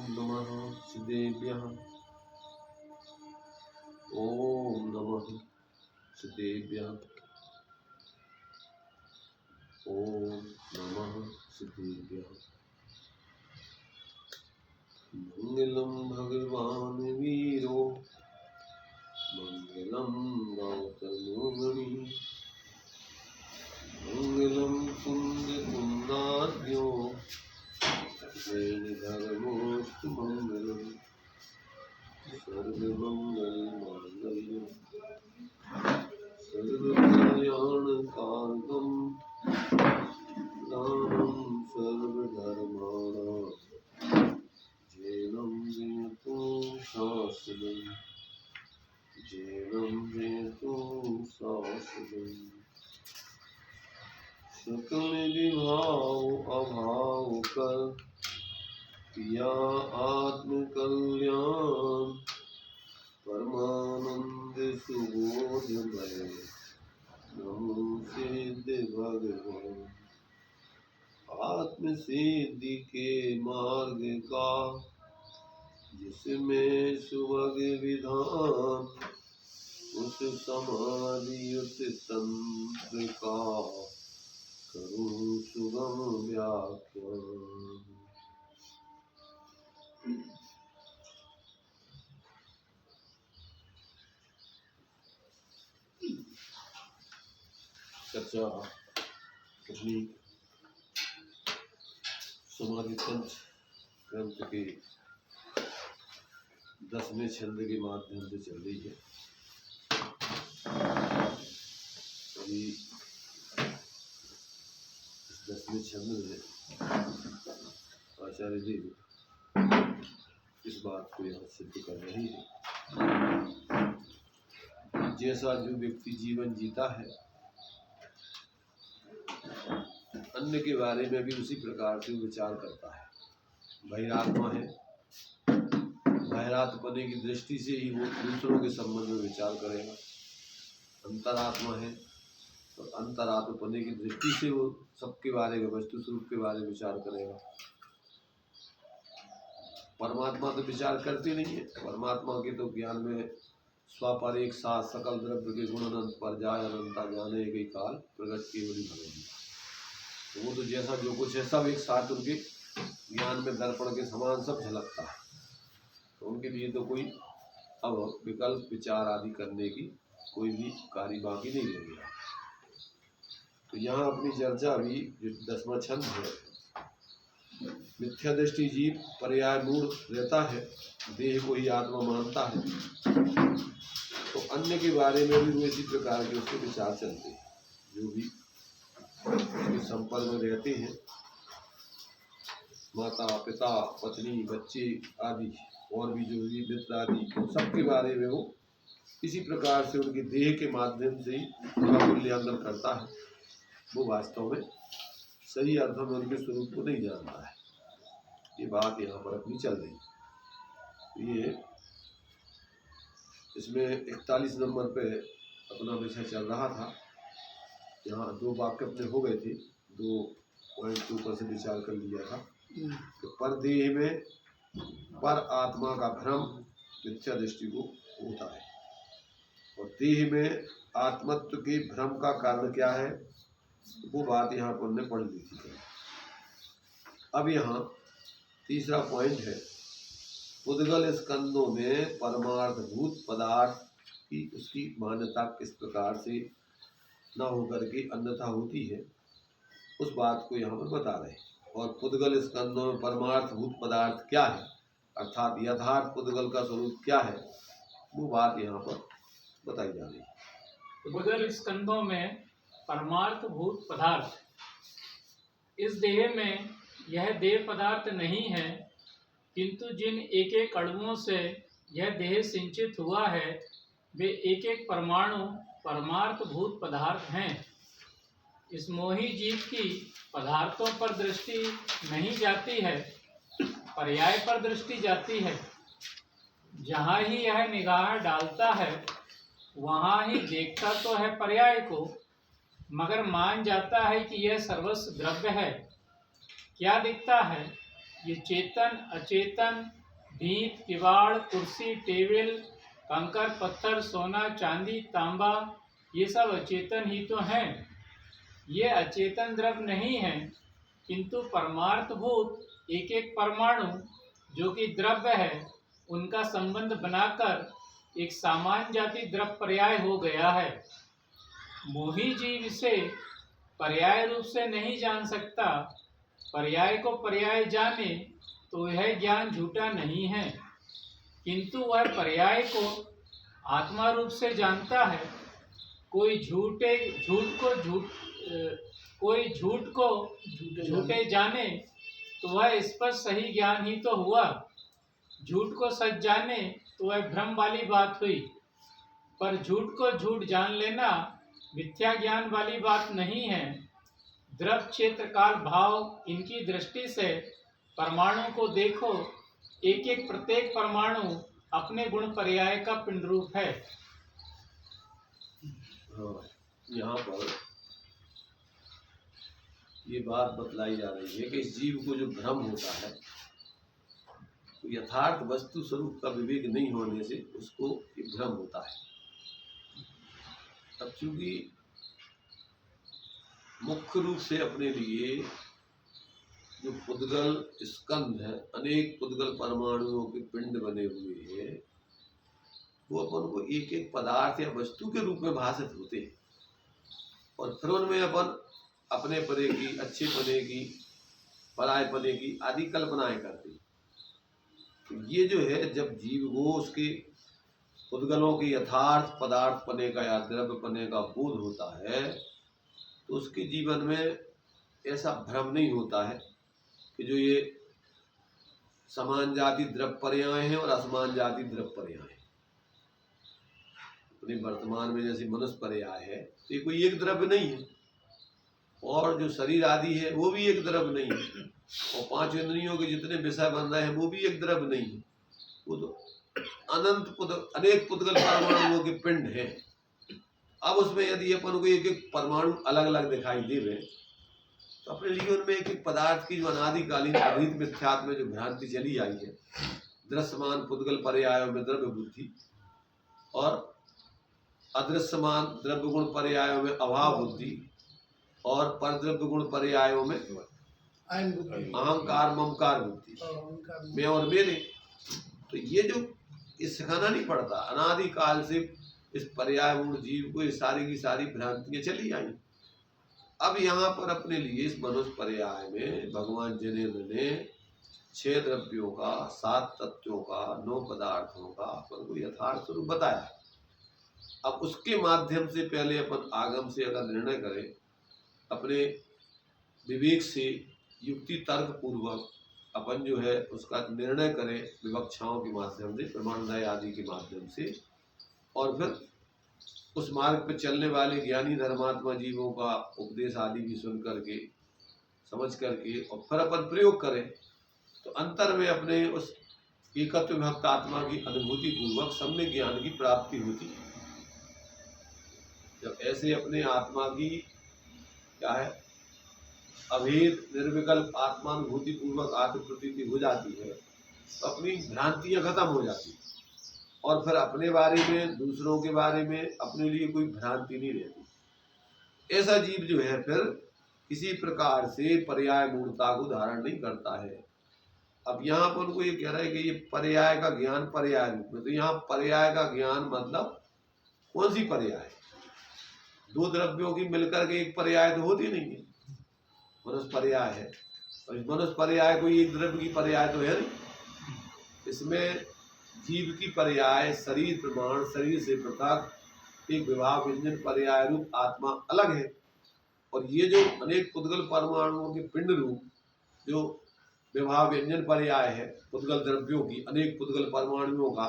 नमः सिद्धेभ्यः। ओम नमः सिद्धेभ्यः। ओम नमः सिद्धेभ्यः। मंगलम भगवान वीरो मंगलम गौतमोमणि मंगलम कुंद कुंदाद्यो जैन धर्मोस्तु मंगलम सर्वमंगल मांगल्यम सर्वकल्याणकारकम दानं सर्वधर्माणां जैनं जयतु शास्त्रम् जैनं जयतु शास्त्रम्। सकल विभाव अभाव कर किया आत्म कल्याण परमानंद सुबोधमय नमो सिद्ध भगवान। आत्म सिद्धि के मार्ग का जिसमें सुभग विधान उस समाधियुत तंत्र का करूं सुगम व्याख्यान। चर्चा अपनी समाधि तंत्र ग्रंथ के 10वें छंद के माध्यम से चल रही है। अभी इस 10वें छंद में आचार्य देव इस बात को यहाँ सिद्ध कर रहे हैं, जैसा जो व्यक्ति जीवन जीता है अन्य के बारे में भी उसी प्रकार से विचार करता है। बहिरात्मा है, बहिरात्मने की दृष्टि से ही वो दूसरों के संबंध में विचार करेगा। अंतरात्मा है तो अंतरात्मने की दृष्टि से वो सबके बारे में, वस्तु स्वरूप के बारे में विचार करेगा। परमात्मा तो विचार करते नहीं है। परमात्मा के तो ज्ञान में स्वापर एक साथ सकल द्रव्य के गुण अनंत पर जाय अनंता जाने के काल प्रगट केवली भगवती। तो वो तो जैसा जो कुछ है सब एक साथ उनके ज्ञान में दर्पण के समान सब झलकता है। तो उनके लिए तो कोई अब विकल्प विचार आदि करने की कोई भी कार्य बाकी नहीं रह गया। तो यहाँ अपनी चर्चा अभी जो 10वां छंद है, मिथ्या दृष्टि जीव पर्याय मूढ़ रहता है, देह को ही आत्मा मानता है, तो अन्य के बारे में भी वो इसी प्रकार के उसके विचार चलते हैं। जो भी संपर्क में रहते हैं, माता पिता पत्नी बच्चे आदि और भी जो भी मित्र आदि, सबके बारे में वो इसी प्रकार से उनके देह के माध्यम से ही मूल्यांकन करता है। वो वास्तव में सही अर्थों में उनके स्वरूप को नहीं जानता है। ये बात यहाँ पर अपनी चल रही है। ये इसमें 41 नंबर पे अपना विषय चल रहा था। यहाँ 2 वाक्य अपने हो गए थे, 2 पॉइंट के ऊपर से विचार कर लिया था। तो पर देह में पर आत्मा का भ्रम मिथ्या दृष्टि को होता है, और देह में आत्मत्व के भ्रम का कारण क्या है, वो बात यहाँ पर हमने पढ़ ली थी। अब यहाँ तीसरा पॉइंट है, उद्गल स्कंदों में परमार्थभूत पदार्थ की उसकी मान्यता किस प्रकार से न होकर के अन्यथा होती है, उस बात को यहाँ पर बता रहे हैं। और पुद्गल स्कंदों में परमार्थभूत पदार्थ क्या है, अर्थात यथार्थ पुद्गल का स्वरूप क्या है, वो बात यहाँ पर बताई जा रही है। पुद्गल स्कंदों में परमार्थभूत पदार्थ, इस देह में यह देह पदार्थ नहीं है, किंतु जिन एक एक अणुओं से यह देह सिंचित हुआ है, वे एक एक परमाणु परमार्थभूत पदार्थ हैं। इस मोही जीव की पदार्थों पर दृष्टि नहीं जाती है, पर्याय पर दृष्टि जाती है। जहाँ ही यह निगाह डालता है वहाँ ही देखता तो है पर्याय को, मगर मान जाता है कि यह सर्वस्व द्रव्य है। क्या दिखता है? ये चेतन अचेतन, भीत किवाड़, कुर्सी टेबल, कंकर पत्थर, सोना चांदी तांबा, ये सब अचेतन ही तो हैं। ये अचेतन द्रव्य नहीं है, किंतु परमार्थभूत एक एक परमाणु जो कि द्रव्य है, उनका संबंध बनाकर एक सामान्य जाति द्रव्य पर्याय हो गया है। मोही जीव इसे पर्याय रूप से नहीं जान सकता। पर्याय को पर्याय जाने तो यह ज्ञान झूठा नहीं है, किंतु वह पर्याय को आत्मा रूप से जानता है। कोई झूठ को झूठे जाने तो वह स्पष्ट सही ज्ञान ही तो हुआ। झूठ को सच जाने तो वह भ्रम वाली बात हुई। पर झूठ को झूठ जान लेना मिथ्या ज्ञान वाली बात नहीं है। द्रव्य क्षेत्र काल भाव इनकी दृष्टि से परमाणु को देखो। एक एक प्रत्येक परमाणु अपने गुण पर्याय का पिंड रूप है। यहाँ पर ये बात बतलाई जा रही है कि इस जीव को जो भ्रम होता है, तो यथार्थ वस्तु स्वरूप का विवेक नहीं होने से उसको ये भ्रम होता है। अब चूंकि मुख्य रूप से अपने लिए जो पुद्गल स्कंध है, अनेक पुद्गल परमाणुओं के पिंड बने हुए हैं, वो अपन को एक एक पदार्थ या वस्तु के रूप में भाषित होते हैं और फिर उनमें अपन अपने पने की, अच्छे पने की, पराय पने की आदि कल्पनाएं करते हैं। तो ये जो है, जब जीव को उसके पुद्गलों के यथार्थ पदार्थ पने का या द्रव्य पने का बोध होता है, तो उसके जीवन में ऐसा भ्रम नहीं होता है कि जो ये समान जाति द्रव्य पर्याय हैं और असमान जाति द्रव्य पर्याय हैं। अपने वर्तमान में जैसे मनुष्य पर्याय है, तो ये कोई एक द्रव्य नहीं है, और जो शरीर आदि है वो भी एक द्रव्य नहीं है, और पांच इंद्रियों के जितने विषय बन रहे हैं वो भी एक द्रव्य नहीं है। वो तो अनेक पुद्गल परमाणुओं के पिंड हैं। अब उसमें यदि अपन को एक एक परमाणु अलग अलग दिखाई देवे, तो अपने लिए उनमें एक एक पदार्थ की जो अनादिकालीन अद्वैत मिथ्यात्व में जो भ्रांति चली आई है, दृश्यमान पुद्गल पर्यायों में द्रव्य बुद्धि और अदृश्यमान द्रव्य गुण पर्यायों में अभाव बुद्धि और परद्रव्य गुण पर्यायों में अहंकार ममकार बुद्धि, मैं और मेरे। तो ये जो इस सिखाना नहीं पड़ता, अनादिकाल से इस पर्याय गुण जीव को ये सारी की सारी भ्रांतियां चली आई। अब यहाँ पर अपने लिए इस मनुष्य पर्याय में भगवान जिनेंद्र ने 6 द्रव्यों का, 7 तत्वों का, 9 पदार्थों का अपन को यथार्थ स्वरूप बताया। अब उसके माध्यम से पहले अपन आगम से अगर निर्णय करें, अपने विवेक से युक्ति तर्क पूर्वक अपन जो है उसका निर्णय करें विवक्षाओं के माध्यम से, प्रमाणदय आदि के माध्यम से, और फिर उस मार्ग पर चलने वाले ज्ञानी धर्मात्मा जीवों का उपदेश आदि भी सुन करके, समझ करके, और फिर अपन प्रयोग करें, तो अंतर में अपने उस एकत्व विभक्त आत्मा की अनुभूति पूर्वक सम्यक ज्ञान की प्राप्ति होती है। जब ऐसे अपने आत्मा की क्या है अभेद निर्विकल्प आत्मानुभूति पूर्वक आत्म प्रतीति हो जाती है, तो अपनी भ्रांतियां खत्म हो जाती है और फिर अपने बारे में, दूसरों के बारे में अपने लिए कोई भ्रांति नहीं रहती। ऐसा जीव जो है फिर किसी प्रकार से पर्याय मूर्ता को धारण नहीं करता है। अब यहाँ पर उनको ये कह रहा है कि ये पर्याय का ज्ञान पर्याय रूप में, तो यहाँ पर्याय का ज्ञान मतलब कौन सी पर्याय? 2 द्रव्यों की मिलकर के एक पर्याय तो होती नहीं है, मनुष्य पर्याय है, और इस मनुष्य पर्याय कोई एक द्रव्य की पर्याय तो है नहीं। इसमें जीव की पर्याय शरीर प्रमाण, शरीर से पृथक एक विभाव व्यंजन पर्याय रूप आत्मा अलग है, और ये जो अनेक पुद्गल परमाणुओं के पिंड रूप जो विभाव व्यंजन पर्याय है पुद्गल द्रव्यों की, अनेक पुद्गल परमाणुओं का,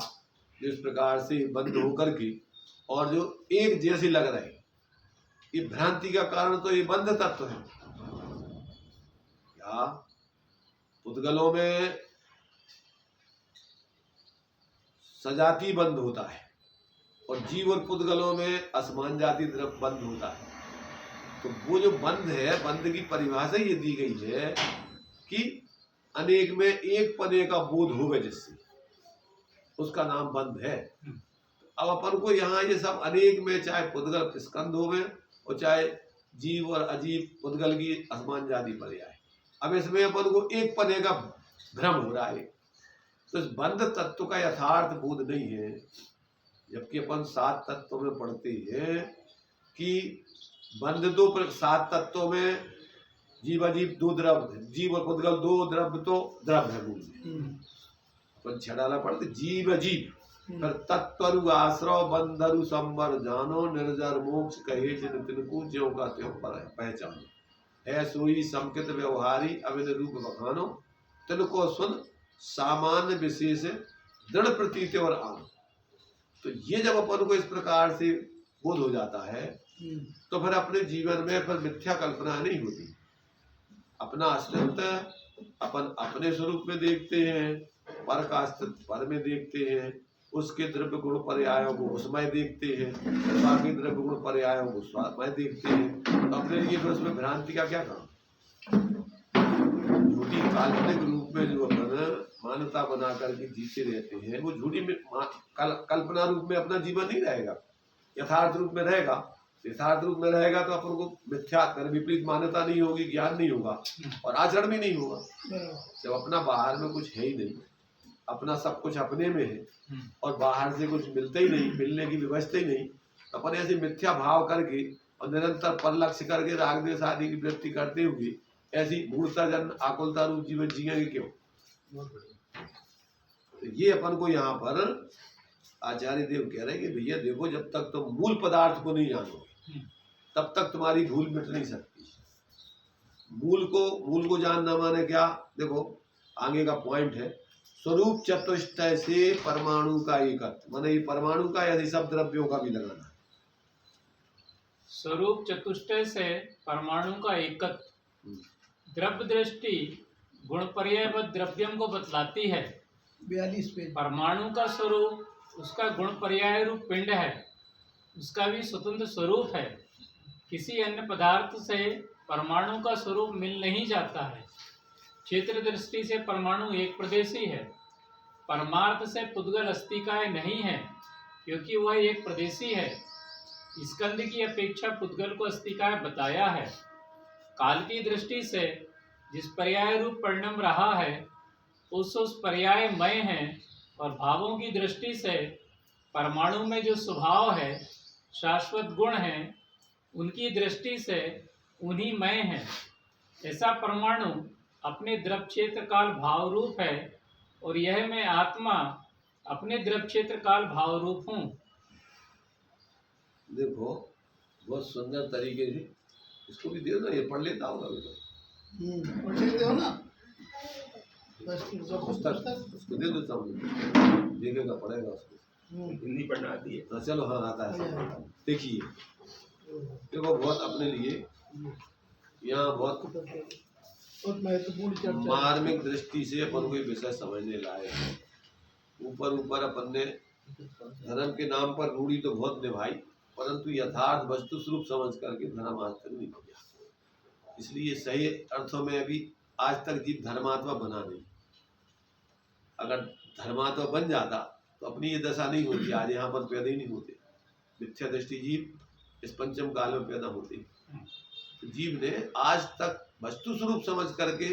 जो इस प्रकार से बंद होकर के और जो एक जैसे लग रहे हैं, ये भ्रांति का कारण तो ये बंध तत्व है। क्या पुद्गलों में सजाति बंद होता है और जीव और पुद्गलों में असमान जाति द्रव्य बंद होता है। तो वो जो बंध है, बंध की परिभाषा ये दी गई है कि अनेक में एक पने का बोध होवे जिससे, उसका नाम बंध है। अब अपन को यहाँ ये सब अनेक में, चाहे पुद्गल स्कंद होवे और चाहे जीव और अजीब पुद्गल की असमान जाति पर्याय, अब इसमें अपन को एक पने का भ्रम हो रहा है। तो इस बंध तत्व का यथार्थ बोध नहीं है, जबकि अपन 7 तत्वों में पढ़ते हैं कि बंध 2 7 तत्वों में जीव अजीब 2 द्रव्य, जीव और पुद्गल 2 द्रव्य, तो द्रव्य है मूल में। अपन छड़ाला पढ़ते जीव अजीब, फिर तत्वरु आश्रव बंधरु संवर जानो, निर्जर मोक्ष कहे जिन तिनको ज्यों का त्यों पर पहचानो, है सोई समकित व्यवहारी अविद रूप बखानो, तिनको सुन सामान्य विशेष दृढ़ प्रतीत और आम। तो ये जब अपन को इस प्रकार से बोध हो जाता है तो फिर अपने जीवन में फिर मिथ्या कल्पना नहीं होती। अपना अस्तित्व अपन अपने स्वरूप में देखते हैं, पर का अस्तित्व पर में देखते हैं, उसके द्रव्य गुण पर्यायों को उसमें देखते हैं, बाकी द्रव्य गुण पर्यायों को उसमें देखते हैं। तो अपने लिए फिर उसमें भ्रांति का क्या काम? झूठी काल्पनिक रूप में जो अपन मान्यता बना करके जीते रहते हैं, वो झूठी कल्पना रूप में अपना जीवन नहीं रहेगा, यथार्थ रूप में रहेगा। यथार्थ रूप में रहेगा तो अपन को मिथ्या विपरीत मान्यता नहीं होगी, ज्ञान नहीं होगा और आचरण भी नहीं होगा। जब अपना बाहर में कुछ है ही नहीं, अपना सब कुछ अपने में है और बाहर से कुछ मिलता ही नहीं, मिलने की व्यवस्था ही नहीं, तो अपन ऐसे मिथ्या भाव करके और निरंतर पर लक्ष्य करके राग द्वेष आदि की वृत्ति करते हुए ऐसी मूर्ता जन्म आकुलता रूप जीवन जिएंगे क्यों? तो ये अपन को यहाँ पर आचार्य देव कह रहे हैं कि भैया देखो, जब तक तुम मूल पदार्थ को नहीं जानोगे तब तक तुम्हारी भूल मिट नहीं सकती। मूल को जानना माने क्या? देखो आगे का पॉइंट है, स्वरूप चतुष्टय से परमाणु का एकत्व, माने ये परमाणु का या सब द्रव्यों का भी लगाना है। स्वरूप चतुष्टय से परमाणु का एकत्व द्रव्य दृष्टि गुण पर्यायबद्ध द्रव्यम को बतलाती है। 42 पेज। परमाणु का स्वरूप उसका गुण पर्याय रूप पिंड है, उसका भी स्वतंत्र स्वरूप है। किसी अन्य पदार्थ से परमाणु का स्वरूप मिल नहीं जाता है। क्षेत्र दृष्टि से परमाणु एक प्रदेशी है, परमार्थ से पुद्गल अस्तिकाय नहीं है क्योंकि वह एक प्रदेशी है। स्कंद की अपेक्षा पुद्गल को अस्तिकाय बताया है। काल की दृष्टि से जिस पर्याय रूप परिणाम रहा है उस पर्याय मय है, और भावों की दृष्टि से परमाणु में जो स्वभाव है, शाश्वत गुण है, उनकी दृष्टि से उन्हीं मय है। ऐसा परमाणु अपने द्रव क्षेत्र काल भाव रूप है और यह मैं आत्मा अपने द्रव क्षेत्र काल भाव रूप हूँ। देखो बहुत सुंदर तरीके से इसको भी दे दो, ये पढ़ लेता होगा पढ़ लेते हो ना, पुस्तक उसको दे देता हूँ, देखेगा पढ़ेगा उसको। हिंदी पढ़ना आती है? चलो हाँ आता है सब। देखिए देखो बहुत अपने लिए यहाँ बहुत महत्वपूर्ण चर्चा मार्मिक दृष्टि से अपन को विषय समझने लायक है। ऊपर अपन ने धर्म के नाम पर रूढ़ी तो बहुत निभाई, परंतु यथार्थ वस्तु स्वरूप समझ करके धर्म आज तक नहीं किया। इसलिए सही अर्थों में अभी आज तक जीव धर्मात्मा बना नहीं। अगर धर्मात्मा बन जाता तो अपनी ये दशा नहीं होती, आज यहाँ पर पैदा ही नहीं होते। मिथ्या दृष्टि जीव इस पंचम काल में पैदा होते। तो जीव ने आज तक वस्तु स्वरूप समझ करके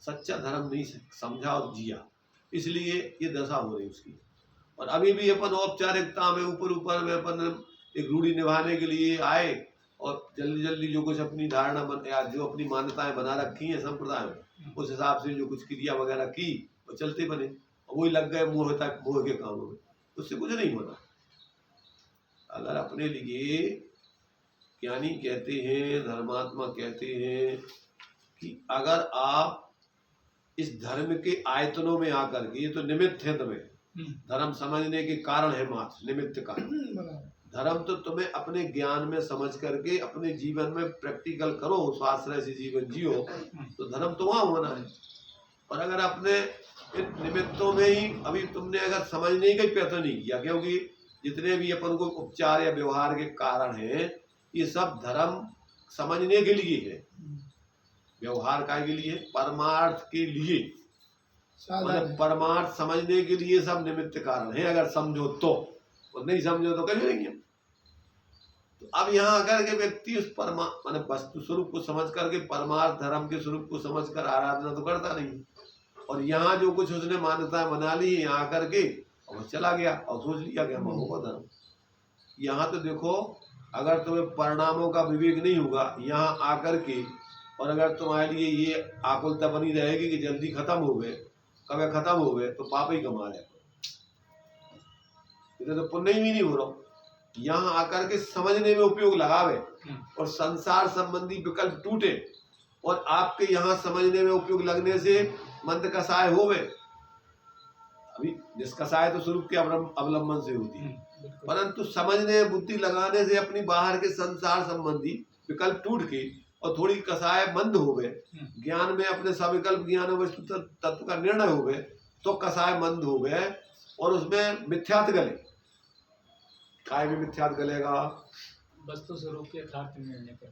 सच्चा धर्म नहीं समझा और जिया, इसलिए ये दशा हो रही उसकी। और अभी भी अपन औपचारिकता में ऊपर में अपन एक रूढ़ी निभाने के लिए आए और जल्दी जो कुछ अपनी धारणा या जो अपनी मान्यताएं बना रखी हैं संप्रदाय में, उस हिसाब से जो कुछ क्रिया वगैरह की वो चलते बने, वही लग गए मोह के कामों में, उससे कुछ नहीं होना। अगर अपने लिए ज्ञानी कहते हैं, धर्मात्मा कहते हैं कि अगर आप इस धर्म के आयतनों में आकर के, ये तो निमित्त है, तुम्हें धर्म समझने के कारण है, मात्र निमित्त कारण। धर्म तो तुम्हें अपने ज्ञान में समझ करके अपने जीवन में प्रैक्टिकल करो, स्वाश्रय से जीवन जियो, तो धर्म तो वहाँ होना है। और अगर अपने इन निमित्तों में ही अभी तुमने अगर समझने का प्रयत्न नहीं किया, क्योंकि जितने भी अपन को उपचार या व्यवहार के कारण हैं ये सब धर्म समझने के लिए है, व्यवहार का के लिए, परमार्थ के लिए, साधारण परमार्थ समझने के लिए सब निमित्त कारण है, अगर समझो तो, और नहीं समझो तो कभी नहीं है। तो अब यहाँ आकर के व्यक्ति उस माने वस्तु स्वरूप को समझ करके परमार्थ धर्म के स्वरूप को समझ कर आराधना तो करता नहीं, और यहाँ जो कुछ उसने मान्यताएं बना ली यहाँ आकर के और चला गया और सोच लिया कि हम होगा धर्म। यहाँ तो देखो, अगर तुम्हें परिणामों का विवेक नहीं होगा यहाँ आकर के, और अगर तुम्हारे लिए ये आकुलता बनी रहेगी कि जल्दी खत्म हो गए, कब खत्म हो गए, तो पाप ही कमा रहे, इधर तो पुण्य ही नहीं हो रहा। यहाँ आकर के समझने में उपयोग लगावे और संसार संबंधी विकल्प टूटे, और आपके यहाँ समझने में उपयोग लगने से मंद कसाय हो गए। अभी निष्कसाय तो स्वरूप के अवलंबन से होती है, परंतु समझने बुद्धि लगाने से अपनी बाहर के संसार संबंधी विकल्प टूट के और थोड़ी कसाय मंद हो गए, ज्ञान में अपने सविकल्प ज्ञान वस्तु तत्व का निर्णय हो गए, तो कसाय मंद हो गए और उसमें मिथ्यात गले। काय में मिथ्यात गलेगा? वस्तु स्वरूप के यथार्थ निर्णय पर,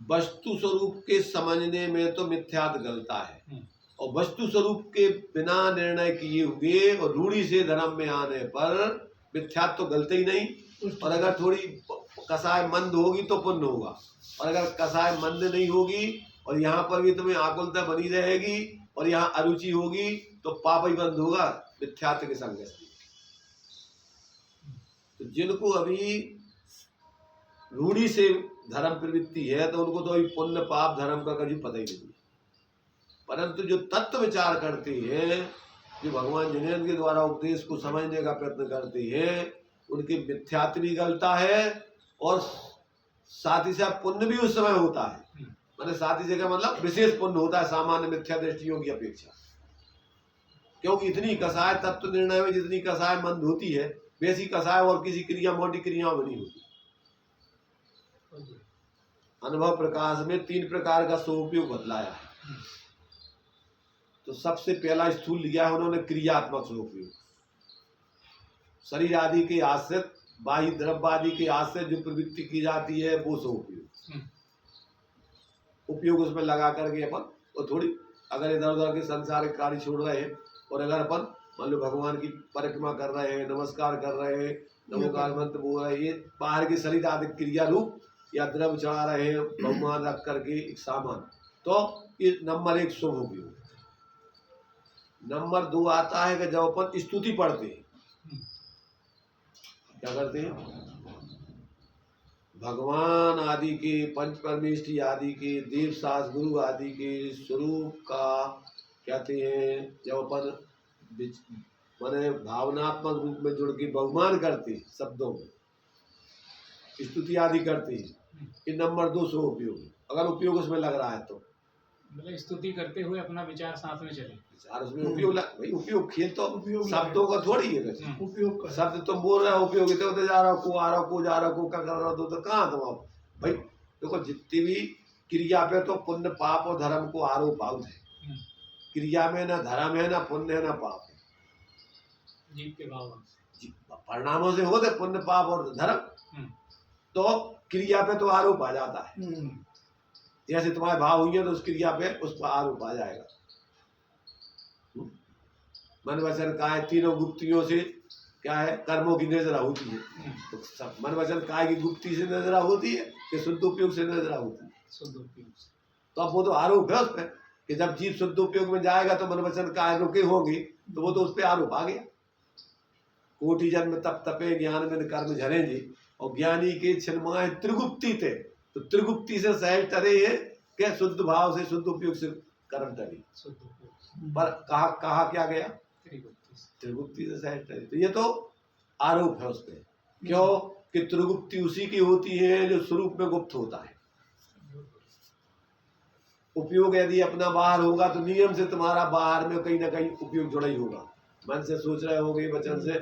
वस्तु स्वरूप के समझने में तो मिथ्यात गलता है, और वस्तु स्वरूप के बिना निर्णय किए हुए और रूढ़ी से धर्म में आने पर मिथ्यात तो गलते ही नहीं। और अगर थोड़ी कसाय मंद होगी तो पुण्य होगा, और अगर कसाय मंद नहीं होगी और यहाँ पर भी तुम्हें आकुलता बनी रहेगी और यहाँ अरुचि होगी तो पाप ही बंद होगा मिथ्यात्व के संग से। तो जिनको अभी रूढ़ी से धर्म प्रवृत्ति है तो उनको तो अभी पुण्य पाप धर्म का कभी पता ही नहीं, परंतु जो तत्व विचार करते हैं, जो भगवान जिनेन्द्र के द्वारा उपदेश को समझने का प्रयत्न करते हैं, उनकी मिथ्यात्व भी गलता है और साथ ही साथ पुण्य भी उस समय होता है। मैंने साथ ही से क्या मतलब विशेष पुण्य होता है सामान्य मिथ्या दृष्टियों की अपेक्षा, क्योंकि इतनी कसाय तत्व निर्णय में जितनी कसाय मंद होती है वैसी कसाय और किसी क्रिया मोटी क्रियाओं में नहीं होती। अनुभव प्रकाश में 3 प्रकार का स्वरूपयोग बतलाया है। तो सबसे पहला स्थूल लिया है उन्होंने क्रियात्मक स्वरूपयोग, शरीर आदि के आश्रित बाह्य द्रव्य आदि के आश्रित जो प्रवृत्ति की जाती है वो स्वरूपयोग, उपयोग उसमें लगा करके अपन, और थोड़ी अगर इधर उधर के सांसारिक कार्य छोड़ रहे हैं और अगर अपन मान लो भगवान की परिक्रमा कर रहे हैं, नमस्कार कर रहे हैं, नमोकार मंत्र बोल रहे हैं, ये बाहर के शरीर आदि क्रिया रूप या द्रव्य चढ़ा रहे हैं भगवान रख करके एक सामान, तो ये नंबर 1 शुभ उपयोग। नंबर 2 आता है कि जब अपन स्तुति पढ़ते हैं, क्या करते हैं, भगवान आदि के पंच परमेष्ठी आदि के देव सास गुरु आदि के स्वरूप का कहते हैं, जब अपन माने भावनात्मक रूप में जुड़ के बहुमान करते हैं, शब्दों में स्तुति आदि करते हैं, ये नंबर 2 सौ उपयोग, अगर उपयोग उसमें लग रहा है तो मतलब स्तुति करते हुए अपना विचार साथ में चले, विचार उसमें उपयोग भाई उपयोग खेल तो शब्दों का थोड़ी है वैसे, उपयोग का शब्द तुम बोल रहे हो उपयोग होते जा रहा हो, को आ रहा हो, को जा रहा हो, को क्या कर रहा हो, तो कहाँ तुम आप भाई देखो, जितनी भी क्रिया पे तो पुण्य पाप और धर्म को आरोप आउट है, क्रिया में ना धर्म है ना पुण्य है ना पाप है, जीव के भाव परिणामों से होते पुण्य पाप और धर्म, तो क्रिया पे तो आरोप आ जाता है, जैसे तुम्हारे भाव हुई है तो उस क्रिया पे उस पर आरोप आ जाएगा। मन वचन काय तीनों गुप्तियों से क्या है कर्मों की नजरा होती है, तो सब मन वचन काय की गुप्ती से नजरा होती है कि शुद्ध उपयोग से नजरा होती है, शुद्ध उपयोग से, तो अब वो तो आरोप है उस पर कि जब जीव शुद्ध उपयोग में जाएगा तो मन वचन काय रुके होंगे, तो वो तो उस पर आरोप आ गया। कोटि जन्म तप तपे ज्ञान में कर्म झरेंगे, और ज्ञानी के छिन्माए त्रिगुप्ती थे, तो त्रिगुप्ती से सहज टरे है क्या, शुद्ध भाव से शुद्ध उपयोग से कर्म टरे, शुद्ध उपयोग पर कहा क्या गया, त्रिगुप्ती त्रिगुप्ती से सहज टरे, तो ये तो आरोप है उस पर, क्यों कि त्रिगुप्ती उसी की होती है जो स्वरूप में गुप्त होता है। उपयोग यदि अपना बाहर होगा तो नियम से तुम्हारा बाहर में कहीं ना कहीं उपयोग जुड़ा ही होगा, मन से सोच रहे होगे, वचन से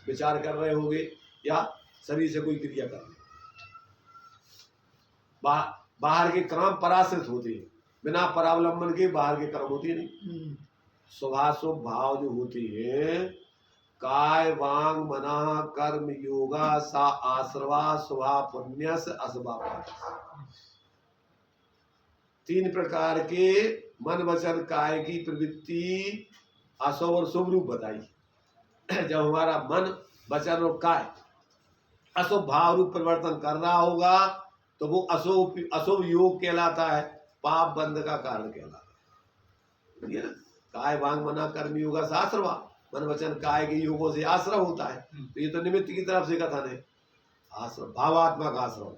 विचार कर रहे होगे, या शरीर से कोई क्रिया कर रहे, बाहर के कर्म पराश्रित होते हैं, बिना परावलंबन के बाहर के कर्म होते नहीं। शुभाशुभ भाव जो होते हैं, काय वांग मना कर्म योगा सा आश्रवा शुभा पुण्यस अशुभा पाप, 3 प्रकार के मन वचन काय की प्रवृत्ति अशुभ और शुभ रूप बताई। जब हमारा मन वचन और काय अशुभ भाव रूप परिवर्तन कर रहा होगा तो वो अशुभ योग कहलाता है, पाप बंध का कारण कहलाता है। काय वांग मना कर्म योगा शास्त्रवा, मन वचन काय के योगों से आश्रय होता है। तो ये तो निमित्त की तरफ से कथन है, आश्रय भावात्मक आश्रय,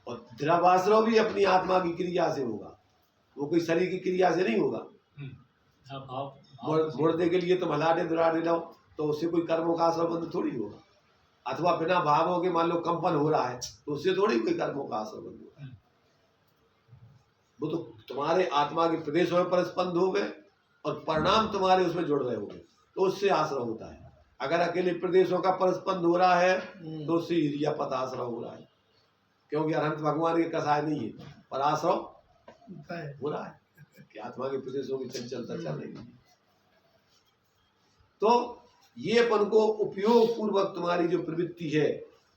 और द्रवाश्रय भी अपनी आत्मा की क्रिया से होगा, वो कोई शरीर की क्रिया से नहीं होगा। मुर्दे के लिए तुम हलाटे दुराटे लो तो उससे कोई कर्मों का आश्रय बंध थोड़ी होगा, अथवा बिना भावों के मान लो कंपन हो रहा है तो उससे थोड़ी कोई कर्मों का आश्रय बंध होगा। वो तो तुम्हारे आत्मा के प्रदेशों में परस्पंद हो गए और परिणाम तुम्हारे उसमें जुड़ रहे होंगे तो उससे आश्रय होता है। अगर अकेले प्रदेशों का परस्पंद हो रहा है तो उससे क्रियापत आश्रय हो रहा है, क्योंकि अनंत भगवान के कसाय नहीं है पर आश्रय हो रहा है कि आत्मा के प्रदेशों की चंचलता चल रही है। तो ये अपन को उपयोग पूर्वक तुम्हारी जो प्रवृत्ति है,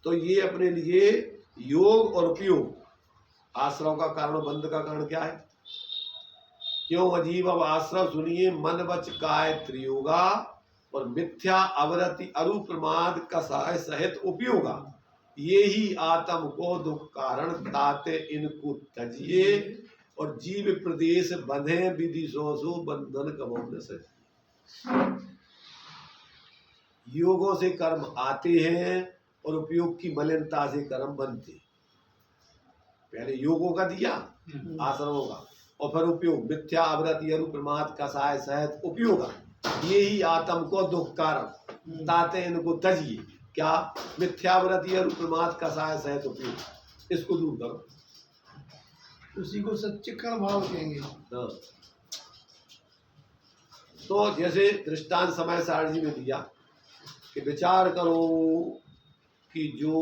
तो ये अपने लिए योग और उपयोग आश्रव का कारण, बंध का कारण क्या है? क्यों अजीब? अब आश्रव सुनिए, मन वच काय त्रियोगा और मिथ्या अवरति अरु प्रमाद कसाय सहित उपयोगा, ये ही आत्म को दुख कारण ताते इनको तजिए और जीव प्रदेश बंधे विधि सो बंधन कमोन से। योगों से कर्म आते हैं और उपयोग की मलिनता से कर्म बनते। पहले योगों का दिया, आश्रमों का, और फिर उपयोग मिथ्या अवरति अरु प्रमाद कसाय सहित उपयोगा, ये ही आत्म को दुख कारण ताते इनको तजिए। क्या? मिथ्यावरति अरु प्रमाद कसाय सहित उपयोग, इसको दूर करो, उसी को सच्चिकरण भाव कहेंगे। तो जैसे दृष्टांत समय सारणी में दिया कि विचार करो कि जो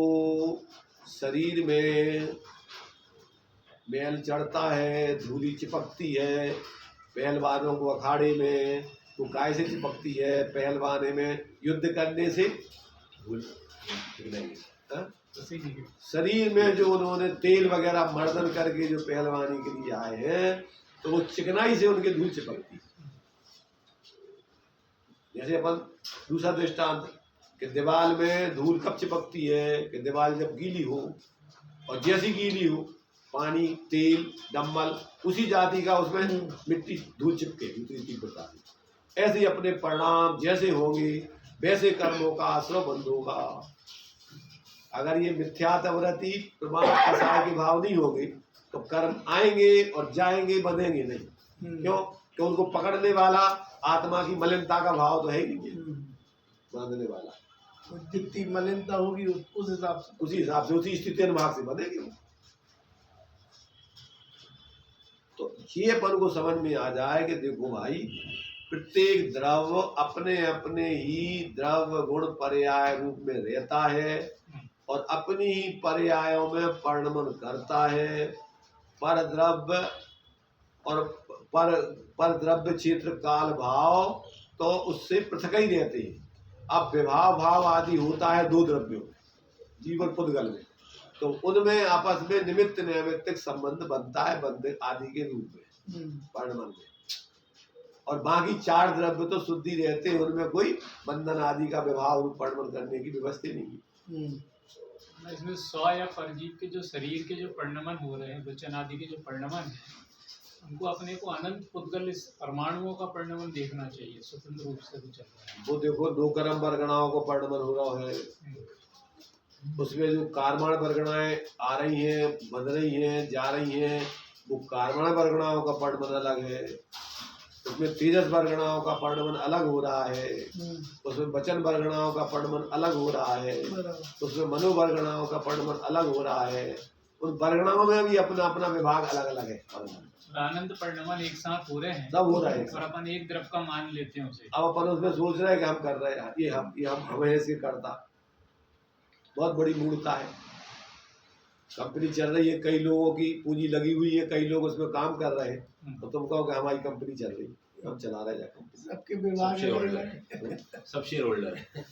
शरीर में मैल चढ़ता है, धूली चिपकती है, पहलवानों को अखाड़े में तो काय से चिपकती है? पहलवाने में युद्ध करने से धूल नहीं। शरीर में जो उन्होंने तेल वगैरह मर्दन करके जो पहलवानी के लिए आए हैं तो वो चिकनाई से उनके धूल चिपकती है। जैसे अपन दूसरा दृष्टांत कि दीवार में धूल कब चिपकती है? कि दीवार जब गीली हो, और जैसी गीली हो पानी, तेल, डम्बल उसी जाति का उसमें मिट्टी धूल चिपकेगी दूसरी प्रकार। ऐसे अपने परिणाम जैसे होंगे वैसे कर्मों का आश्रय बंद होगा। अगर ये मिथ्यात्वरति प्रमाण कसाय के भाव नहीं होंगे तो कर्म आएंगे और जाएंगे, बंधेंगे नहीं। क्यों? कि उनको पकड़ने वाला आत्मा की मलिनता का भाव तो है ही नहीं, बांधने वाला। जितनी मलिनता होगी उस हिसाब से, उसी स्थिति अनुभाग से बनेगी। तो ये अपन को समझ में आ जाए कि देखो भाई, प्रत्येक द्रव्य अपने अपने ही द्रव्य गुण पर्याय रूप में रहता है और अपनी ही पर्यायों में परिणमन करता है। पर द्रव्य और पर द्रव्य क्षेत्र काल भाव तो उससे पृथक ही रहते हैं। अब विभाव भाव आदि होता है दो द्रव्यों जीवन पुद्गल में, तो उनमें आपस में निमित्त नैमित्तिक संबंध बनता है बंध आदि के रूप में परिणमन में। और बाकी चार द्रव्य तो शुद्धि रहते हैं, उनमें कोई बंधन आदि का विभाव रूप परिणमन करने की व्यवस्था नहीं है। इसमें स्व या परजीव के जो शरीर के जो परिणमन हो रहे हैं, वचन आदि के जो परिणमन है, उनको अपने को अनंत पुद्गल इस परमाणुओं का परिणमन देखना चाहिए, स्वतंत्र रूप से भी चल रहा है। वो देखो दो कर्म वर्गणाओं को परिणमन हो रहा है, उसमें जो कार्बन वर्गणाएं आ रही हैं, बन रही हैं, जा रही हैं, वो कार्बन वर्गणाओं का परिणमन अलग है। उसमें तेजस वर्गणाओं का परिणमन अलग हो रहा है, उसमें वचन वर्गणाओं का परिणमन अलग हो रहा है, उसमें मनोवर्गणाओं का परिणमन अलग हो रहा है। उन वर्गणाओं में भी अपना अपना विभाग अलग अलग है। आनंद परिणमन एक साथ हो रहे हैं, सब हो रहा है और अपन एक द्रव का मान लेते हैं उसे। अब अपन उसमें सोच रहे हैं कि हम कर रहे हैं, ये हम हमें ऐसे करता। बहुत बड़ी मूर्खता है। कंपनी चल रही है, कई लोगों की पूंजी लगी हुई है, कई लोग उसमें काम कर रहे हैं, तो तुम कहो कि हमारी कंपनी चल रही है, हम चला रहे हैं। सबके विभाग सब शेयर होल्डर है,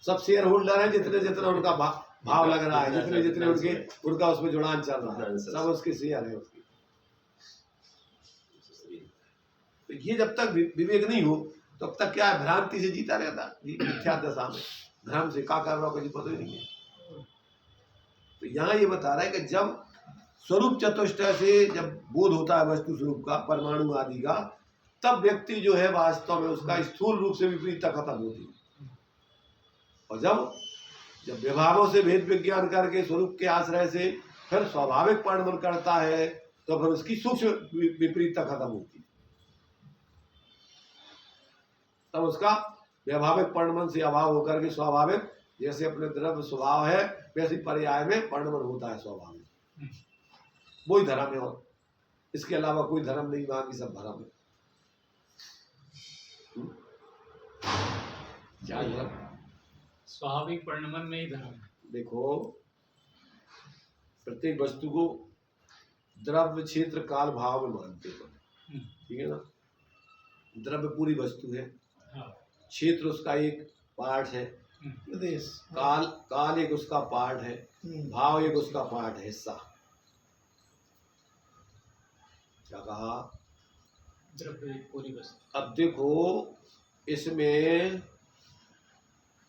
सब शेयर होल्डर है, जितने जितना उनका भाव लग रहा है, जितने जितने उनका उसमें जुड़ान चल रहा है, सब उसके शेयर है उसकी। तो ये जब तक विवेक नहीं हो तब तक क्या है, भ्रांति से जीता रहता है, मिथ्या दशा में भ्रम से, क्या कर रहा हो कुछ पता ही नहीं है। तो यहाँ ये बता रहा है कि जब स्वरूप चतुष्टय से जब बोध होता है वस्तु स्वरूप का, परमाणु आदि का, तब व्यक्ति जो है वास्तव में उसका स्थूल रूप से विपरीतता खत्म होती है। और जब विभागों से भेद विज्ञान करके स्वरूप के आश्रय से फिर स्वाभाविक परिणमन करता है तो फिर उसकी सूक्ष्म विपरीतता खत्म होती है। तब उसका व्यावहारिक परिणमन से अभाव होकर के स्वाभाविक, जैसे अपने द्रव्य स्वभाव है वैसे पर्याय में परिणमन होता है स्वाभाविक। वही धर्म है, और इसके अलावा कोई धर्म नहीं, बाकी सब धर्म है। क्या धर्म? स्वाभाविक परिणमन में ही धर्म है। देखो, प्रत्येक वस्तु को द्रव्य क्षेत्र काल भाव में मानते हैं, ठीक है ना। द्रव्य पूरी वस्तु है, क्षेत्र उसका एक पार्ट है, प्रदेश काल एक उसका पार्ट है, भाव एक उसका पार्ट है, हिस्सा। क्या कहा? द्रव्य पूरी वस्तु। अब देखो, इसमें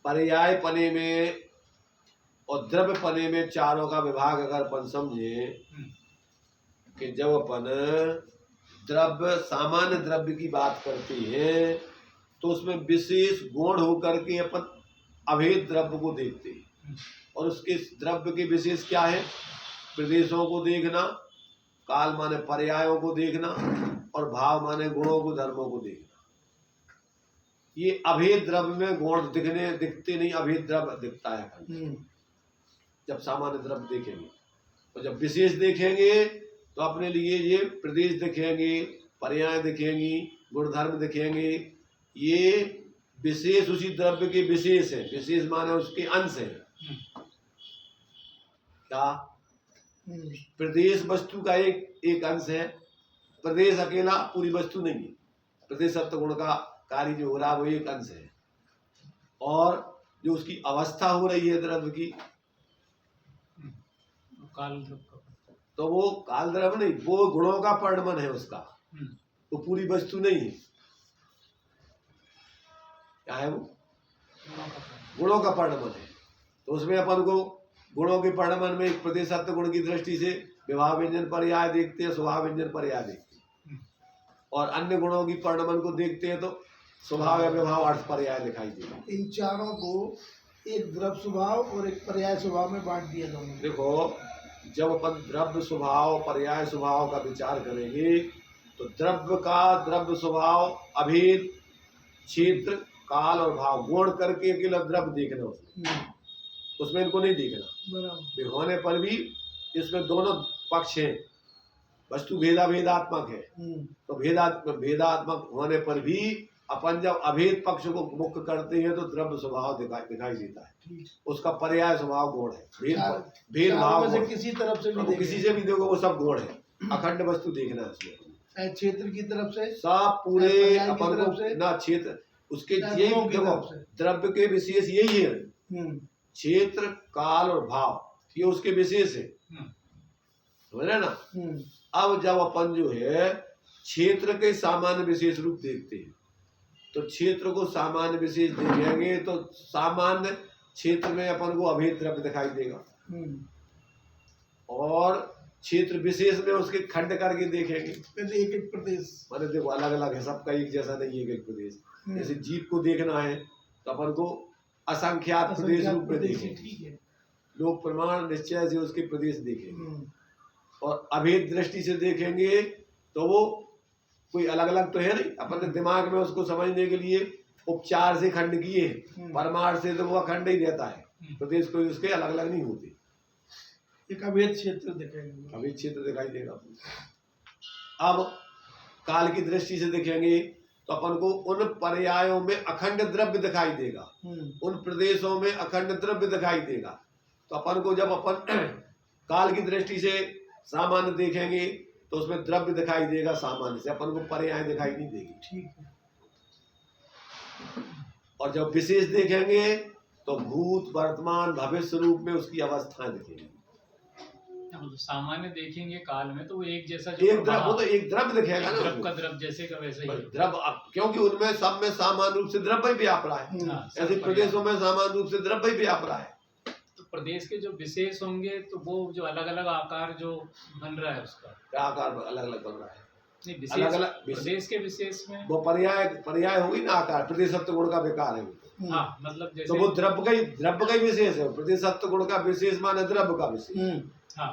पर्याय पने में और द्रव्य पने में चारों का विभाग अगर अपन समझे कि जब अपन द्रव्य, सामान्य द्रव्य की बात करते हैं तो उसमें विशेष गुण होकर के अपन अभेद द्रव्य को देखते हैं। और उसके द्रव्य के विशेष क्या है? प्रदेशों को देखना, काल माने पर्यायों को देखना, और भाव माने गुणों को, धर्मों को देखना। ये अभेद द्रव्य में गुण दिखते नहीं, अभेद द्रव्य दिखता है जब सामान्य द्रव्य देखेंगे। और जब विशेष देखेंगे तो अपने लिए ये प्रदेश दिखेंगे, पर्याय दिखेंगी, गुणधर्म दिखेंगे। ये विशेष उसी द्रव्य के विशेष है, विशेष माने उसके अंश है। क्या? प्रदेश वस्तु का एक अंश है, प्रदेश अकेला पूरी वस्तु नहीं है। प्रदेश सत्व गुण का कार्य जो हो रहा है वो एक अंश है, और जो उसकी अवस्था हो रही है द्रव्य की, काल द्रव्य, तो वो काल द्रव्य नहीं, वो गुणों का परिणमन है उसका, वो पूरी वस्तु नहीं है। क्या है वो? गुणों का परिणमन है। तो उसमें अपन को गुणों के परिणमन में एक प्रदेशत्व गुण की दृष्टि से विभाव व्यंजन पर्याय देखते हैं, स्वभाव व्यंजन पर्याय देखते हैं, और अन्य गुणों की परिणमन को देखते हैं तो स्वभाव या विभाव अर्थ पर्याय दिखाई देगा। इन चारों को एक द्रव्य स्वभाव और एक पर्याय स्वभाव में बांट दिया दोनों। देखो, जब अपन द्रव्य स्वभाव पर्याय स्वभाव का विचार करेंगे तो द्रव्य का द्रव्य स्वभाव अभेद, क्षेत्र, काल और भाव गुण करके अकेला द्रव्य देखना, उसमें इनको नहीं देखना। होने पर भी इसमें दोनों पक्ष हैं, वस्तु भेदात्मक है। तो भेदात्मक होने पर भी अपन जब अभेद पक्ष को मुक्त करते हैं तो द्रव्य स्वभाव दिखाई देता है, उसका पर्याय स्वभाव गुण है। भेदभाव से किसी तरफ से भी किसी से भी देखो वो सब गुण है, अखंड वस्तु देखना है उसमें। क्षेत्र की तरफ से सब पूरे अपन को ना, क्षेत्र उसके द्रव्य के विशेष यही है, क्षेत्र, काल और भाव, ये उसके विशेष है, समझ रहे ना। अब जब अपन जो है क्षेत्र के सामान्य विशेष रूप देखते हैं तो क्षेत्र को सामान्य विशेष देखेंगे तो सामान्य क्षेत्र में अपन को अभेद द्रव्य दिखाई देगा, और क्षेत्र विशेष में उसके खंड करके देखेंगे। एक एक प्रदेश माने देखो अलग अलग है, सबका एक जैसा नहीं है, एक एक प्रदेश। जैसे जीव को देखना है तो अपन को असंख्यात प्रदेश रूप में देखेंगे, लोग प्रमाण निश्चय से उसके प्रदेश देखेंगे, और अभेद दृष्टि से देखेंगे तो वो कोई अलग अलग तो है नहीं। अपन ने दिमाग में उसको समझने के लिए उपचार से खंड किए, परमाण से तो वो अखंड ही रहता है, प्रदेश कोई उसके अलग अलग नहीं होते। एक अभेद क्षेत्र दिखेगा, अभेद क्षेत्र दिखाई देगा। अब काल की दृष्टि से देखेंगे तो अपन को उन पर्यायों में अखंड द्रव्य दिखाई देगा, उन प्रदेशों में अखंड द्रव्य दिखाई देगा। तो अपन को जब अपन काल की दृष्टि से सामान्य देखेंगे तो उसमें द्रव्य दिखाई देगा सामान्य से, अपन को पर्याय दिखाई नहीं देगी। ठीक है। और जब विशेष देखेंगे तो भूत, वर्तमान, भविष्य रूप में उसकी अवस्थाएं दिखेंगी। मतलब सामान्य देखेंगे काल में तो वो एक जैसा एक द्रव, वो तो एक द्रव्य दिखेगा ना द्रव उसमें। का द्रव जैसे का वैसा ही है। द्रव क्योंकि उनमें सब में सामान्य रूप से द्रव्य ही व्याप रहा है। हाँ, सब ऐसे प्रदेशों में सामान्य रूप से द्रव्य ही व्याप रहा है। तो प्रदेश के जो विशेष होंगे तो वो जो अलग अलग आकार जो बन रहा है उसका क्या आकार अलग अलग बन रहा है, नहीं अलग विशेष अलग प्रदेश के विशेष में। वो पर्याय होगी ना आकार, प्रदेशत्व गुण का विकार है वो। हाँ मतलब तो जैसे वो द्रव्य का ही विशेष है। प्रदेशत्व गुण का विशेष माने द्रव्य का विशेष। हाँ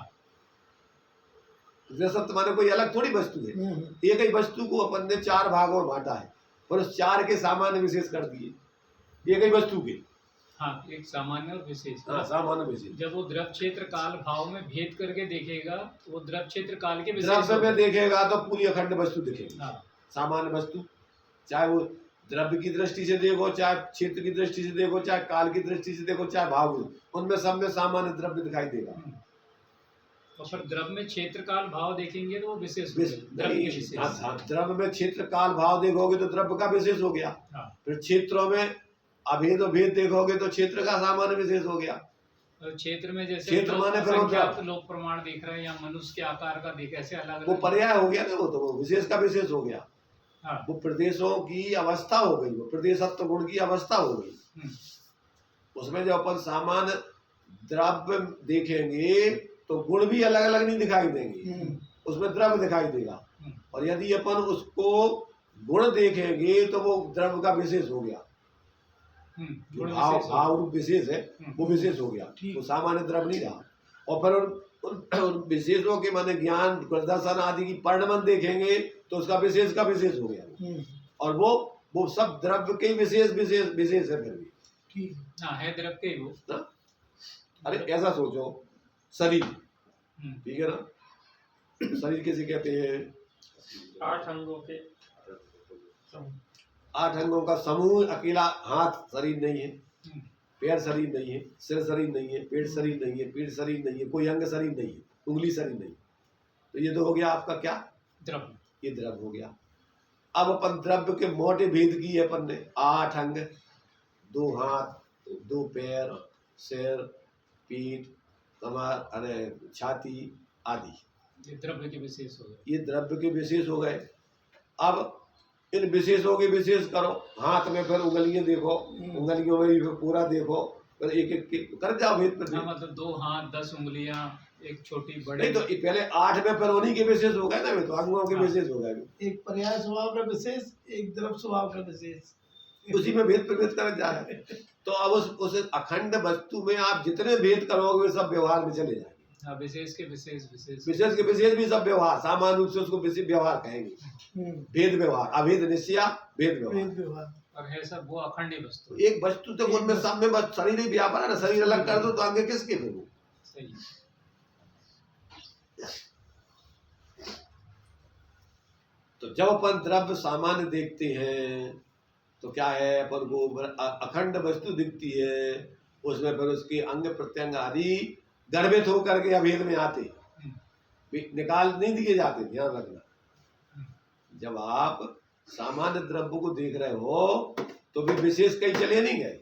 प्रदेशत्व माने कोई अलग थोड़ी वस्तु है। एक ही वस्तु को अपन ने 4 भागों में बांटा है और उस 4 के सामान्य विशेष कर दिए एक ही वस्तु के। हाँ एक सामान्य और विशेष। हाँ, सामान्य विशेष। जब वो द्रव क्षेत्र काल भाव में भेद करके देखेगा तो वो द्रव क्षेत्र काल के विशेष द्रव्य में होगा। देखेगा तो पूरी अखंड वस्तु दिखेगी। हाँ सामान्य वस्तु, चाहे वो द्रव्य की दृष्टि से देखो, चाहे क्षेत्र की दृष्टि से देखो, चाहे काल की दृष्टि से देखो, चाहे भाव, उनमें सब में सामान्य द्रव्य दिखाई देगा। और फिर द्रव में क्षेत्र काल भाव देखेंगे तो वो विशेष हो गया, द्रव के विशेष। द्रव्य में क्षेत्र काल भाव देखोगे तो द्रव्य का विशेष हो गया। हाँ फिर क्षेत्रों में अभेद और भेद देखोगे तो क्षेत्र का सामान्य विशेष हो गया। और क्षेत्र में जैसे क्षेत्र लोक माने फिर वो असंख्यात क्या? लोक प्रमाण देख रहे हैं या मनुष्य के आकार का देख ऐसे अलग वो अलग। पर्याय हो गया ना, वो तो वो विशेष का विशेष हो गया। हाँ वो प्रदेशों की अवस्था हो गई, वो प्रदेशत्व गुण की अवस्था हो गई। उसमें जब अपन सामान्य द्रव्य देखेंगे तो गुण भी अलग अलग नहीं दिखाई देंगे, उसमें द्रव्य दिखाई देगा। और यदि अपन उसको गुण देखेंगे तो वो द्रव्य का विशेष हो गया। गुण भाव विशेष हो। भाव रूप विशेष है, वो विशेष हो गया, वो सामान्य द्रव्य नहीं रहा। और फिर उन विशेषों के माने ज्ञान प्रदर्शन आदि की परिणमन देखेंगे तो उसका विशेष का विशेष हो गया। और वो सब द्रव्य के विशेष विशेष विशेष है। फिर भी हाँ है द्रव के ही वो। ना, अरे ऐसा सोचो, शरीर ठीक है ना, शरीर किसे कहते हैं? 8 अंगों के 8 अंगों का समूह। अकेला हाथ शरीर नहीं है, पैर शरीर नहीं है, सिर शरीर नहीं है, पेट शरीर नहीं है, पीठ शरीर नहीं है, कोई अंग शरीर नहीं है, उंगली शरीर नहीं। तो ये तो हो गया आपका क्या? द्रव। ये द्रव्य हो गया। अब अपन द्रव्य के मोटे भेद किए अपन ने, 8 अंग, 2 हाथ, 2 पैर, सिर, पीठ, कमर, अरे छाती आदि, ये द्रव्य के विशेष हो गए। ये द्रव्य के विशेष हो गए। अब इन विशेषों के विशेष करो। हाथ में फिर उंगलियां देखो, उंगलियों में भी फिर पूरा देखो, फिर एक एक कर जाओ भेद पर। हाँ मतलब 2 हाथ 10 उंगलियां, एक छोटी बड़ी। नहीं तो ये पहले 8 में फिर उन्हीं के विशेष हो गए ना, वे तो अंगों के विशेष हो गए। एक पर्याय स्वभाव का विशेष, एक द्रव स्वभाव का विशेष, उसी में भेद प्रभेद कर जा रहे हैं। तो अब उस अखंड वस्तु में आप जितने भेद करोगे वे सब व्यवहार में चले जाएंगे। हाँ विशेष के विशेष विशेष विशेष के विशेष भी सब व्यवहार, सामान्य रूप से उसको विशेष व्यवहार कहेंगे। भेद व्यवहार, अभेद निश्चय, भेद व्यवहार। और है सब वो अखंड ही वस्तु। एक वस्तु तो उनमें सब में बस शरीर ही व्यापार है ना। शरीर अलग कर दो तो अंग किसके फिर वो? सही। तो जब अपन द्रव्य सामान्य देखते हैं तो क्या है, अपन को अखंड वस्तु दिखती है, उसमें फिर उसके अंग प्रत्यंग आदि गर्भित होकर के अभेद में आते, निकाल नहीं दिए जाते। ध्यान रखना, जब आप सामान्य द्रव्य को देख रहे हो तो भी विशेष कहीं चले नहीं गए,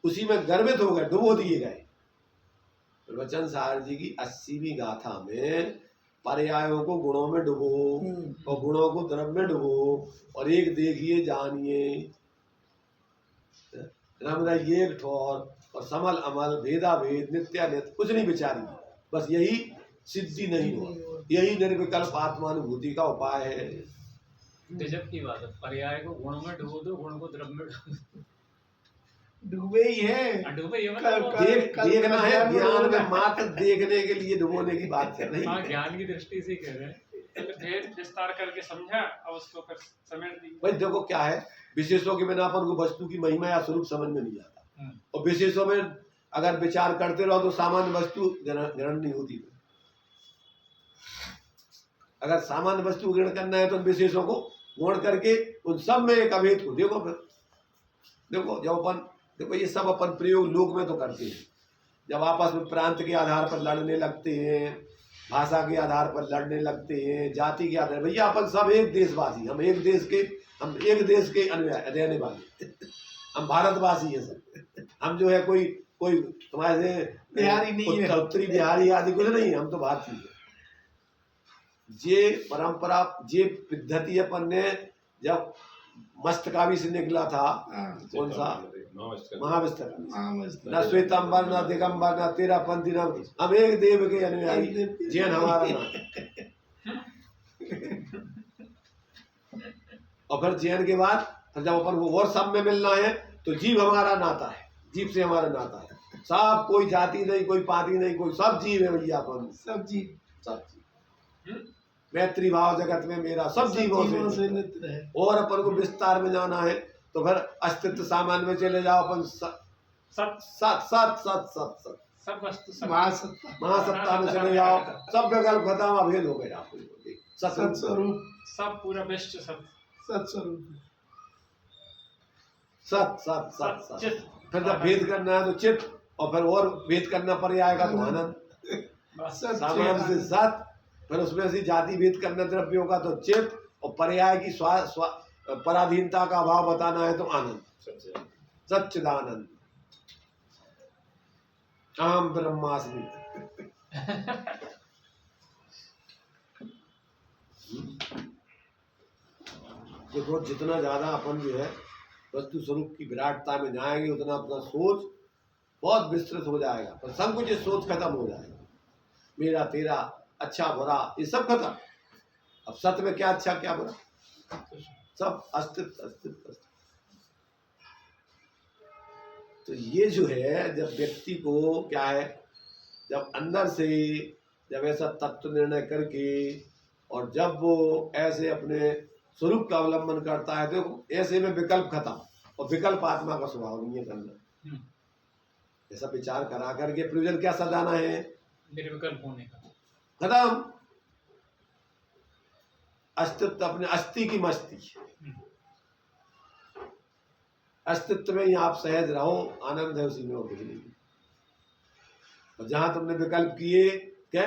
उसी में गर्भित हो गए, डुबो दिए गए। वचन सार जी की 80वीं गाथा में पर्यायों को गुणों में डुबो और गुणों को द्रव्य में डुबो, और एक देखिए जानिए रम रहिए एक ठोर, और समल अमल भेदा भेद नित्यानित्य कुछ नहीं विचारी। बस यही सिद्धि नहीं हो, यही निर्विकल्प आत्मानुभूति का उपाय है। गजब की बात है, पर्याय को गुणों में डुबो दो, गुण को द्रव्य में डूबे ही है। डूबे ये मतलब देखना है, ज्ञान में मात्र देखने के लिए डुबोने की बात है नहीं। हाँ ज्ञान की दृष्टि से कह रहे हैं। भेद विस्तार करके समझा और उसको फिर समेट दी। भाई देखो क्या है, विशेषों के बिना अपन को वस्तु की महिमा या स्वरूप समझ में नहीं आता, और विशेषों में अगर विचार करते रहो तो सामान्य वस्तु ग्रहण नहीं होती। अगर सामान्य वस्तु ग्रहण करना है तो विशेषों को गुण करके उन सब में एक अभेद को देखो। फिर देखो जब अपन देखो ये सब अपन प्रयोग लोक में तो करते हैं, जब आपस में प्रांत के आधार पर लड़ने लगते हैं, भाषा के आधार पर लड़ने लगते हैं, जाति के आधार, भैया अपन सब एक देशवासी, हम एक देश के रहने वाले, हम भारतवासी हैं सब। हम जो है कोई कोई तुम्हारे बिहारी नहीं है। उत्तरी बिहारी आदि कुछ नहीं, हम तो भारतीय हैं। ये परंपरा, ये पद्धति अपन ने जब मस्तकावी से निकला था, कौन सा महाविस्तर, न श्वेतंबर न दिगंबर न तेरा पंथी न, हम एक देव के अनुयायी, जैन हमारा नाम। और फिर जैन के बाद फिर जब अपन को और सब में मिलना है तो जीव हमारा नाता है, जीव से हमारा नाता है। सब, कोई जाति नहीं, कोई पाति नहीं, कोई, सब जीव है भैया अपन, सब जीव, सब जीव। मैत्री भाव जगत में मेरा सब जीवों से मित्र है। और अपन को विस्तार में जाना है तो फिर अस्तित्व सामान्य में चले जाओ, अपन सत सत सत सत सत सत सत सब वस्तु सब महासत्ता, महासत्ता में चले जाओ, सब विकल्प खत्म, अभेद हो गए आपको। सत्स्वरूप, सब पूरा विश्व सब सत्स्वरूप, सत सत सत सत। चित फिर जब भेद करना है तो चित्त, और फिर और भेद करना पड़ जाएगा तो आनंद। सामान्य से सत, फिर उसमें से जाति भेद करना द्रव्यों का तो चित्त, और पर्याय की पराधीनता का अभाव बताना है तो आनंद, सच्चिदानंद, अहम ब्रह्मास्मि। देखो जितना ज्यादा अपन जो है वस्तु स्वरूप की विराटता में जाएंगे उतना अपना सोच बहुत विस्तृत हो जाएगा, पर संकुचित सोच खत्म हो जाएगा। मेरा तेरा, अच्छा बुरा, ये सब खत्म। अब सत्य में क्या अच्छा क्या बुरा, सब अस्तित्व अस्तित्व अस्तित्व। तो ये जो है, जब व्यक्ति को क्या है, जब अंदर से जब ऐसा तत्व निर्णय करके और जब वो ऐसे अपने स्वरूप का अवलंबन करता है तो ऐसे में विकल्प खत्म, और विकल्प आत्मा का स्वभाव नहीं है करना। ऐसा विचार करा करके प्रयोजन क्या सजाना है, निर्विकल्प होने का खत्म। अस्तित्व अपने अस्थि की मस्ती, अस्तित्व में ही आप सहज रहो, आनंद है उसी में, और कुछ नहीं। और जहां तुमने विकल्प किए, क्या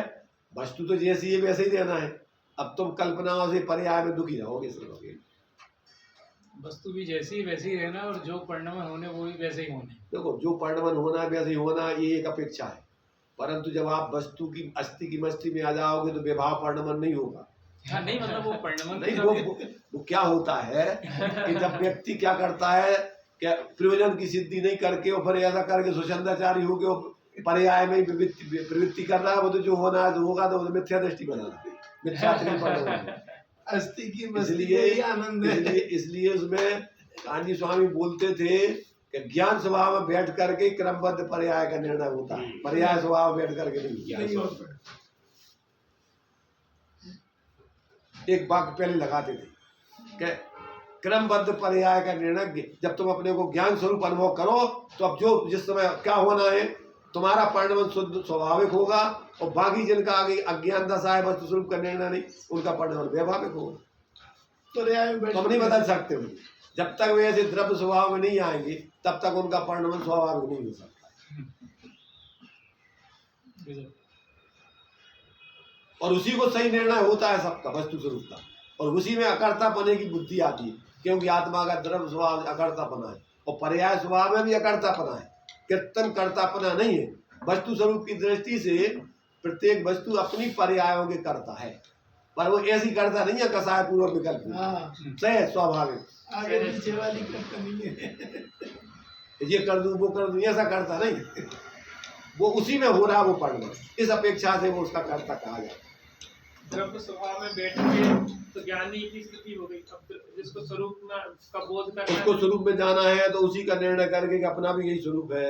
वस्तु तो जैसी है वैसे ही रहना है, अब तुम कल्पनाओं से पर्याय में दुखी रहोगे सिर्फ। वस्तु भी जैसी वैसी ही रहना, और जो परिणमन होने वो भी वैसे ही होने। देखो जो परिणमन होना है वैसे ही होना, ये एक अपेक्षा है, परंतु जब आप वस्तु की अस्थि की मस्ती में आ जाओगे तो विभाव परिणमन नहीं होगा। हाँ, नहीं मतलब वो परिणमन नहीं, वो क्या होता है कि जब व्यक्ति क्या करता है, क्या प्रयोजन की सिद्धि नहीं करके और फिर ऐसा करके स्वच्छंदाचारी हो गए, पर्याय में प्रवृत्ति कर रहा है, वो तो जो होना है तो होगा, तो मिथ्या दृष्टि बनाना, मिथ्या अस्थि की मस्ती में ही आनंद है। इसलिए उसमें कांजी स्वामी बोलते थे कि ज्ञान स्वभाव में बैठ करके क्रमबद्ध पर्याय का निर्णय होता है, पर्याय स्वभाव बैठ करके नहीं होता। एक वाक्य पहले लगाते थे कि क्रमबद्ध पर्याय का निर्णय, जब तुम अपने को ज्ञान स्वरूप अनुभव करो तो अब जो जिस समय क्या होना है, तुम्हारा परिणमन शुद्ध स्वाभाविक होगा, और बाकी जिनका आगे अज्ञान दशा है वस्तु स्वरूप का निर्णय नहीं, उनका परिणमन व्यावहारिक होगा। तुम नहीं बदल सकते हो, जब तक वे ऐसे द्रव्य स्वभाव में नहीं आएंगे तब तक उनका परिणमन स्वाभाविक नहीं हो सकता। और उसी को सही निर्णय होता है सबका वस्तु स्वरूप का, और उसी में अकर्तापने की बुद्धि आती है, क्योंकि आत्मा का द्रव्य स्वभाव अकर्तापना है, और पर्याय स्वभाव में भी अकर्तापना है, कीर्तन कर्तापना नहीं है। वस्तु स्वरूप की दृष्टि से प्रत्येक वस्तु अपनी पर्यायों के करता है, पर वो ऐसी करता नहीं है कसाय पूर्वक विकल्प, सही स्वाभाविक आगे पीछे वाली कमी है, ये कर दूं वो कर दूं ऐसा करता नहीं, वो उसी में हो रहा वो पढ़ना, इस अपेक्षा से वो उसका कर्ता कहा जाता है। द्रव्य स्वभाव में बैठ के तो ज्ञानी की स्थिति हो गई। अब जिसको स्वरूप में का बोध करना, उसको स्वरूप में जाना है तो उसी का निर्णय करके कि अपना भी यही स्वरूप है,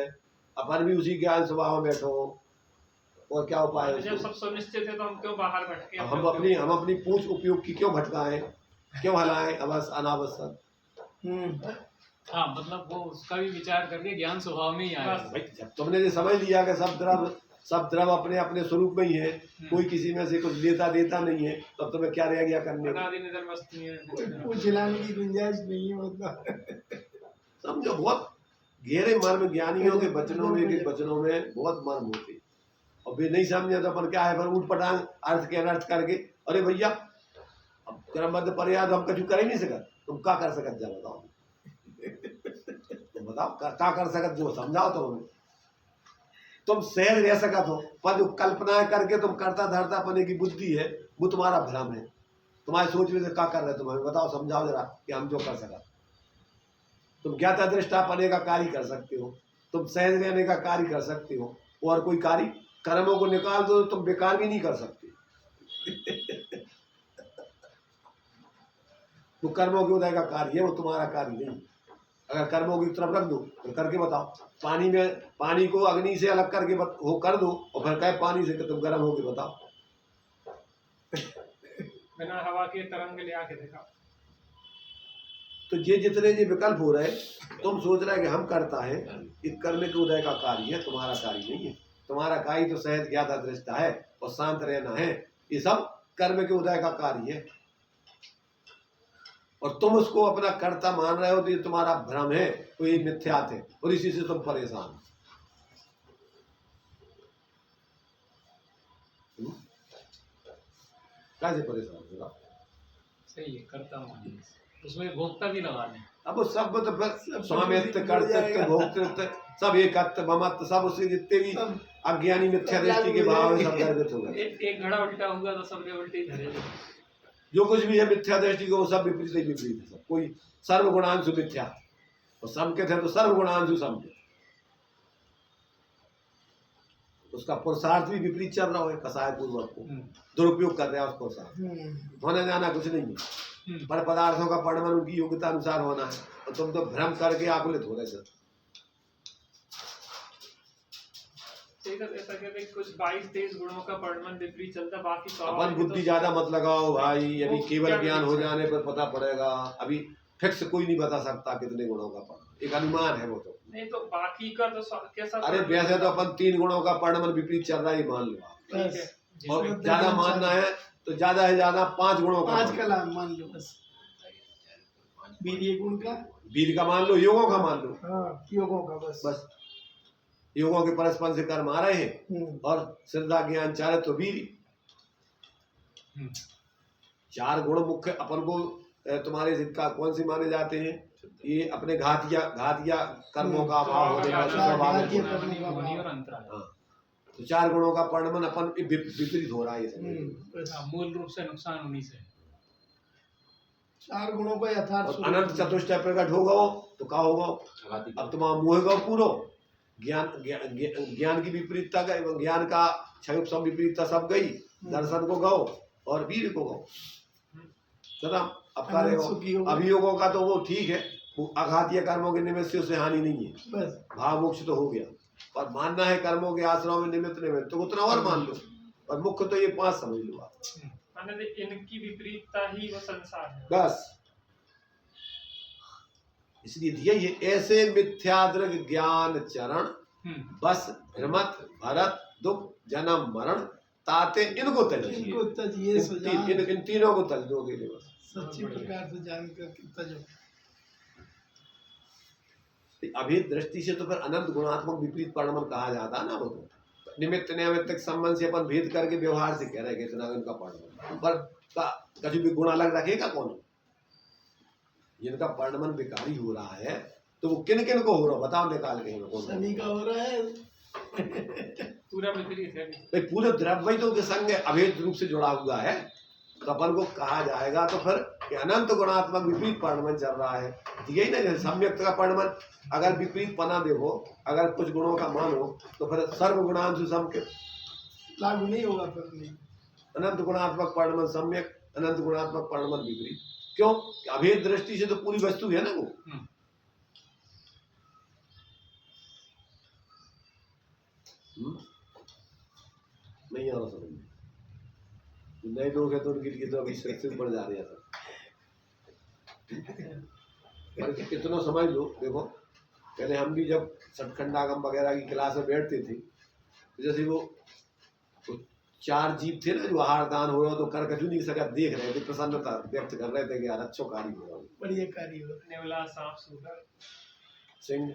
अपन भी उसी ज्ञान स्वभाव में बैठो, और क्या उपाय है। जब सब सुनिश्चित है तो हम क्यों बाहर भटके, हम अपनी पूछ उपयोग की क्यों भटकाएं, क्यों हलाएं अनावश्यक। हाँ, मतलब वो उसका भी विचार करके ज्ञान स्वभाव में ही आया। जब तुमने ये समझ लिया कि सब द्रव अपने अपने स्वरूप में ही है, कोई किसी में से कुछ लेता देता नहीं है, तब तुम्हें क्या रह गया करने को, कुछ हिलाने की गुंजाइश नहीं है। मतलब समझो बहुत गहरे मर्म ज्ञानियों के वचनों में, के वचनों में बहुत मर्म होते, और वे नहीं समझे तो अपन क्या है, पर उठ पटांग अर्थ के अनर्थ करके, अरे भैया अब क्रमबद्ध पर्याय हम कछु कर ही नहीं सकत, तुम क्या कर सकत जा बताओ, तो बताओ क्या कर सकत, जो समझाओ तो हमें। तुम सहज रह सकत हो, पर जो कल्पना करके तुम करता धरता पने की बुद्धि है वो तुम्हारा भ्रम है। तुम्हारे सोच में से क्या कर रहे तुम हमें बताओ, समझाओ जरा कि हम जो कर सका। तुम ज्ञाता दृष्टा पने का कार्य कर सकते हो, तुम सहज रहने का कार्य कर सकते हो, और कोई कार्य कर्मों को निकाल दो तो तुम बेकार भी नहीं कर सकते। वो कर्मों के उदय का कार्य है, वो तुम्हारा कार्य नहीं। अगर कर्मों की तरफ रख दो तो करके बताओ। पानी को अग्नि से अलग करके वो कर दो और फिर कहे पानी से कि तुम गर्म होके बताओ। बिना हवा के तरंग ले आके देखा। तो ये जितने ये विकल्प हो रहे, तुम सोच रहे कि हम करता है, ये कर्म के उदय का कार्य है, तुम्हारा कार्य नहीं है। तुम्हारा कार्य तो सहज ज्ञाता दृष्टा है और शांत रहना है, ये सब कर्म के उदय का कार्य है। और तुम उसको अपना कर्ता मान रहे हो तो ये तुम्हारा भ्रम है, तो ये मिथ्यात है, और इसी से तुम परेशान हो। कैसे परेशान होगा? सही है, करता मानिए, उसमें भोक्ता भी लगा लें। अब वो सब तो फिर स्वामित्व कर्तृत्व भोक्तृत्व सब एकत्व ममत्व सब उसके जितने भी अज्ञानी मिथ्या दृष्टि के भाव में सब गर्भित हो गए। एक घड़ा उल्टा होगा तो सबने उल्टी धरे। जो कुछ भी है मिथ्या दृष्टि को वो सब विपरीत ही विपरीत है। सब कोई सर्वगुणांशु मिथ्या और संकेत है तो सर्वगुणांशु संकेत, उसका पुरुषार्थ भी विपरीत चल रहा है। कसाय पूर्वक को दुरुपयोग कर रहे हैं उसको, साथ होने जाना कुछ नहीं है, पर पदार्थों का परिमाण उनकी योग्यता अनुसार होना है, और तुम तो भ्रम करके आकुलित हो रहे सर। ऐसा कहते हैं कुछ 22-23 गुणों का परिमाण विपरीत चलता, बाकी अपन बुद्धि ज्यादा मत लगाओ भाई, अभी केवल ज्ञान हो जाने पर पता पड़ेगा। अभी फिक्स कोई नहीं बता सकता कितने गुणों का परिमाण, एक अनुमान है वो तो। नहीं तो बाकी का तो कैसा? अरे वैसे तो अपन 3 गुणों का परिमाण विपरीत चल रहा है मान लो आप। ठीक है, और ज्यादा मानना है तो ज्यादा है ज्यादा 5 गुणों का, 5 का मान लो बस। वीर्य गुण का, वीर का मान लो, योगों का मान लो, हाँ योगों का बस। योगों के परस्पर से कर्म आ रहे हैं, और श्रद्धा ज्ञान चार तो वीर। 4 गुण मुख्य अपन को तुम्हारे जिनका कौन से माने जाते हैं? ये अपने घातिया कर्मों का अभाव होने का स्वाभाविक और अंतराल। तो 4 गुणों का परिमाण अपन विपरीत हो रहा है ये। मूल रूप से नुकसान उन्हीं से। 4 गुणों का यथार्थ अनंत चतुष्टय प्रकट होगा तो क्या होगा? अब तुम्हारा मुँह का पूरो ज्ञान की विपरीतता गई, ज्ञान का क्षय सब विपरीतता सब गई, दर्शन को गाओ और वीर को गाओ। चला अब करेगा अभियोगों का तो वो ठीक है, वो अघातीय कर्मों के निमित्त से उसे हानि नहीं है, बस भाव मोक्ष तो हो गया। पर मानना है कर्मों के आश्रम में निमित्त तो उतना और मान लो, पर मुख्य तो ये 5 समझ लो आप। माने इनकी विपरीतता ही वो संसार है बस इसलिए दिया ये ऐसे मिथ्यादृग ज्ञान चरण बस भ्रमत भरत दुख जन्म मरण ताते इनको तजिए। इनको तजिए सुजान, इन तीनों को तज दोगे बस सच्ची प्रकार से जानकर तजो। अभेद दृष्टि से तो फिर अनंत गुणात्मक विपरीत परिणाम कहा जाता है ना। वो तो निमित्त नैमित्तिक संबंध से अपन भेद करके व्यवहार से कह रहे हैं इतना इनका परिणाम, पर कभी भी गुण अलग रखेगा कौन? जिनका परिणाम विकारी हो रहा है तो वो किन किन को हो रहा बताओ, निकाल के सभी का हो रहा है। पूरा विपरीत है भाई, पूरे द्रव्य तो के संग अभेद रूप से जुड़ा हुआ है। कपल को कहा जाएगा तो फिर अनंत गुणात्मक विपरीत परिणाम चल रहा है। यही ना, जैसे सम्यक का परिणाम अगर विपरीत पना देखो, अगर कुछ गुणों का मानो तो फिर सर्वगुणांशु सम्यक लागू नहीं होगा फिर नहीं। अनंत गुणात्मक परिणाम सम्यक, अनंत गुणात्मक परिणाम विपरीत। क्यों? अभेद दृष्टि से तो पूरी वस्तु है ना वो। नहीं आ रहा समझ में। नए लोग हैं तो उनके लिए तो अभी से बढ़ जा रहे हैं पर इतना समझ लो। देखो पहले हम भी जब सटखंडागम वगैरह की क्लास में बैठते थे तो जैसे वो 4 जीव थे ना जो आहार दान हो रहा तो कर कछु नहीं सका, देख रहे थे, प्रसन्नता व्यक्त कर रहे थे कि यार अच्छो कार्य हो रहा है, बढ़िया कार्य हो नेवला सांप सूगर सिंह।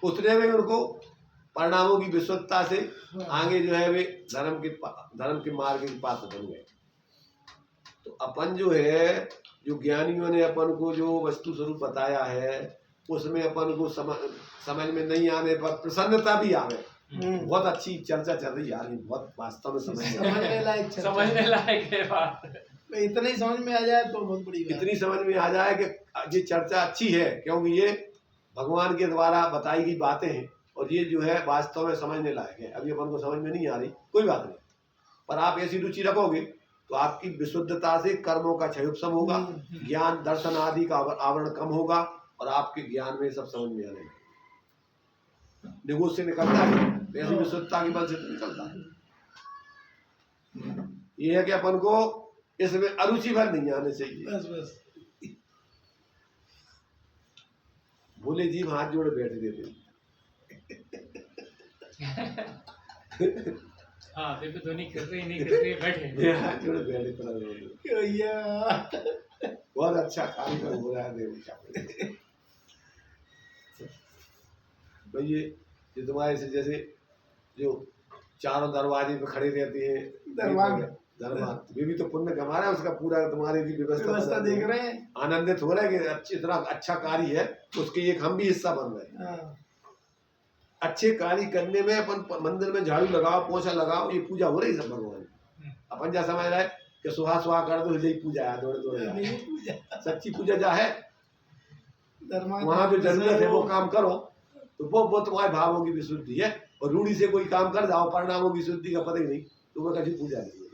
उतने में उनको परिणामों की विश्वता से आगे जो है वे धर्म के मार्ग के पास बन गए। तो अपन जो है, जो ज्ञानियों ने अपन को जो वस्तु स्वरूप बताया है उसमें अपन को समझ में नहीं आने पर प्रसन्नता भी आवे। बहुत अच्छी चर्चा चल रही है यार, बहुत वास्तव में समझने लायक चर्चा। समझने लायक है बात। इतना ही समझ में आ जाए तो बहुत बड़ी बात। इतनी समझ में आ जाए कि ये चर्चा अच्छी है, क्योंकि ये भगवान के द्वारा बताई गई बातें हैं और ये जो है वास्तव में समझने लायक है। अभी अपन को समझ में नहीं आ रही, कोई बात नहीं, पर आप ऐसी रुचि रखोगे तो आपकी विशुद्धता से कर्मों का क्षय उपशम होगा, ज्ञान दर्शन आदि का आवरण कम होगा और आपके ज्ञान में सब समझ में आने लगेगा। निगोज से निकलता है, ऐसी विशुद्धता के बल से तो निकलता है। ये है कि अपन को इसमें अरुचि भर नहीं आने चाहिए। बस बस भोले जी हाथ जोड़े बैठ गए थे। हाँ, दिव्य ध्वनि कर रही नहीं कर रही, बैठे हाथ जोड़े बैठे पड़ा। भैया बहुत अच्छा कार्यक्रम हो रहा है देव का। भाई ये तुम्हारे से जैसे जो चारों दरवाजे पे खड़े रहते हैं दरबार, वे भी तो पुण्य कमा रहा है, उसका पूरा तुम्हारे की व्यवस्था देख रहे हैं, आनंदित हो रहा है कि इतना अच्छा कार्य है, उसके एक हम भी हिस्सा बन रहे हैं। अच्छे कार्य करने में अपन मंदिर में झाड़ू लगाओ, पोछा लगाओ, ये पूजा हो रही सब भगवान। अपन जा समझ रहा है कि सुहा सुहा कर दो, यही पूजा है, दौड़े दौड़े सच्ची पूजा जा है। वहाँ जो जरूरत है वो काम करो तो वो तुम्हारे भावों की विशुद्धि है। और रूढ़ी से कोई काम कर जाओ, परिणामों की शुद्धि का पता ही नहीं, तो वो कभी पूजा नहीं है।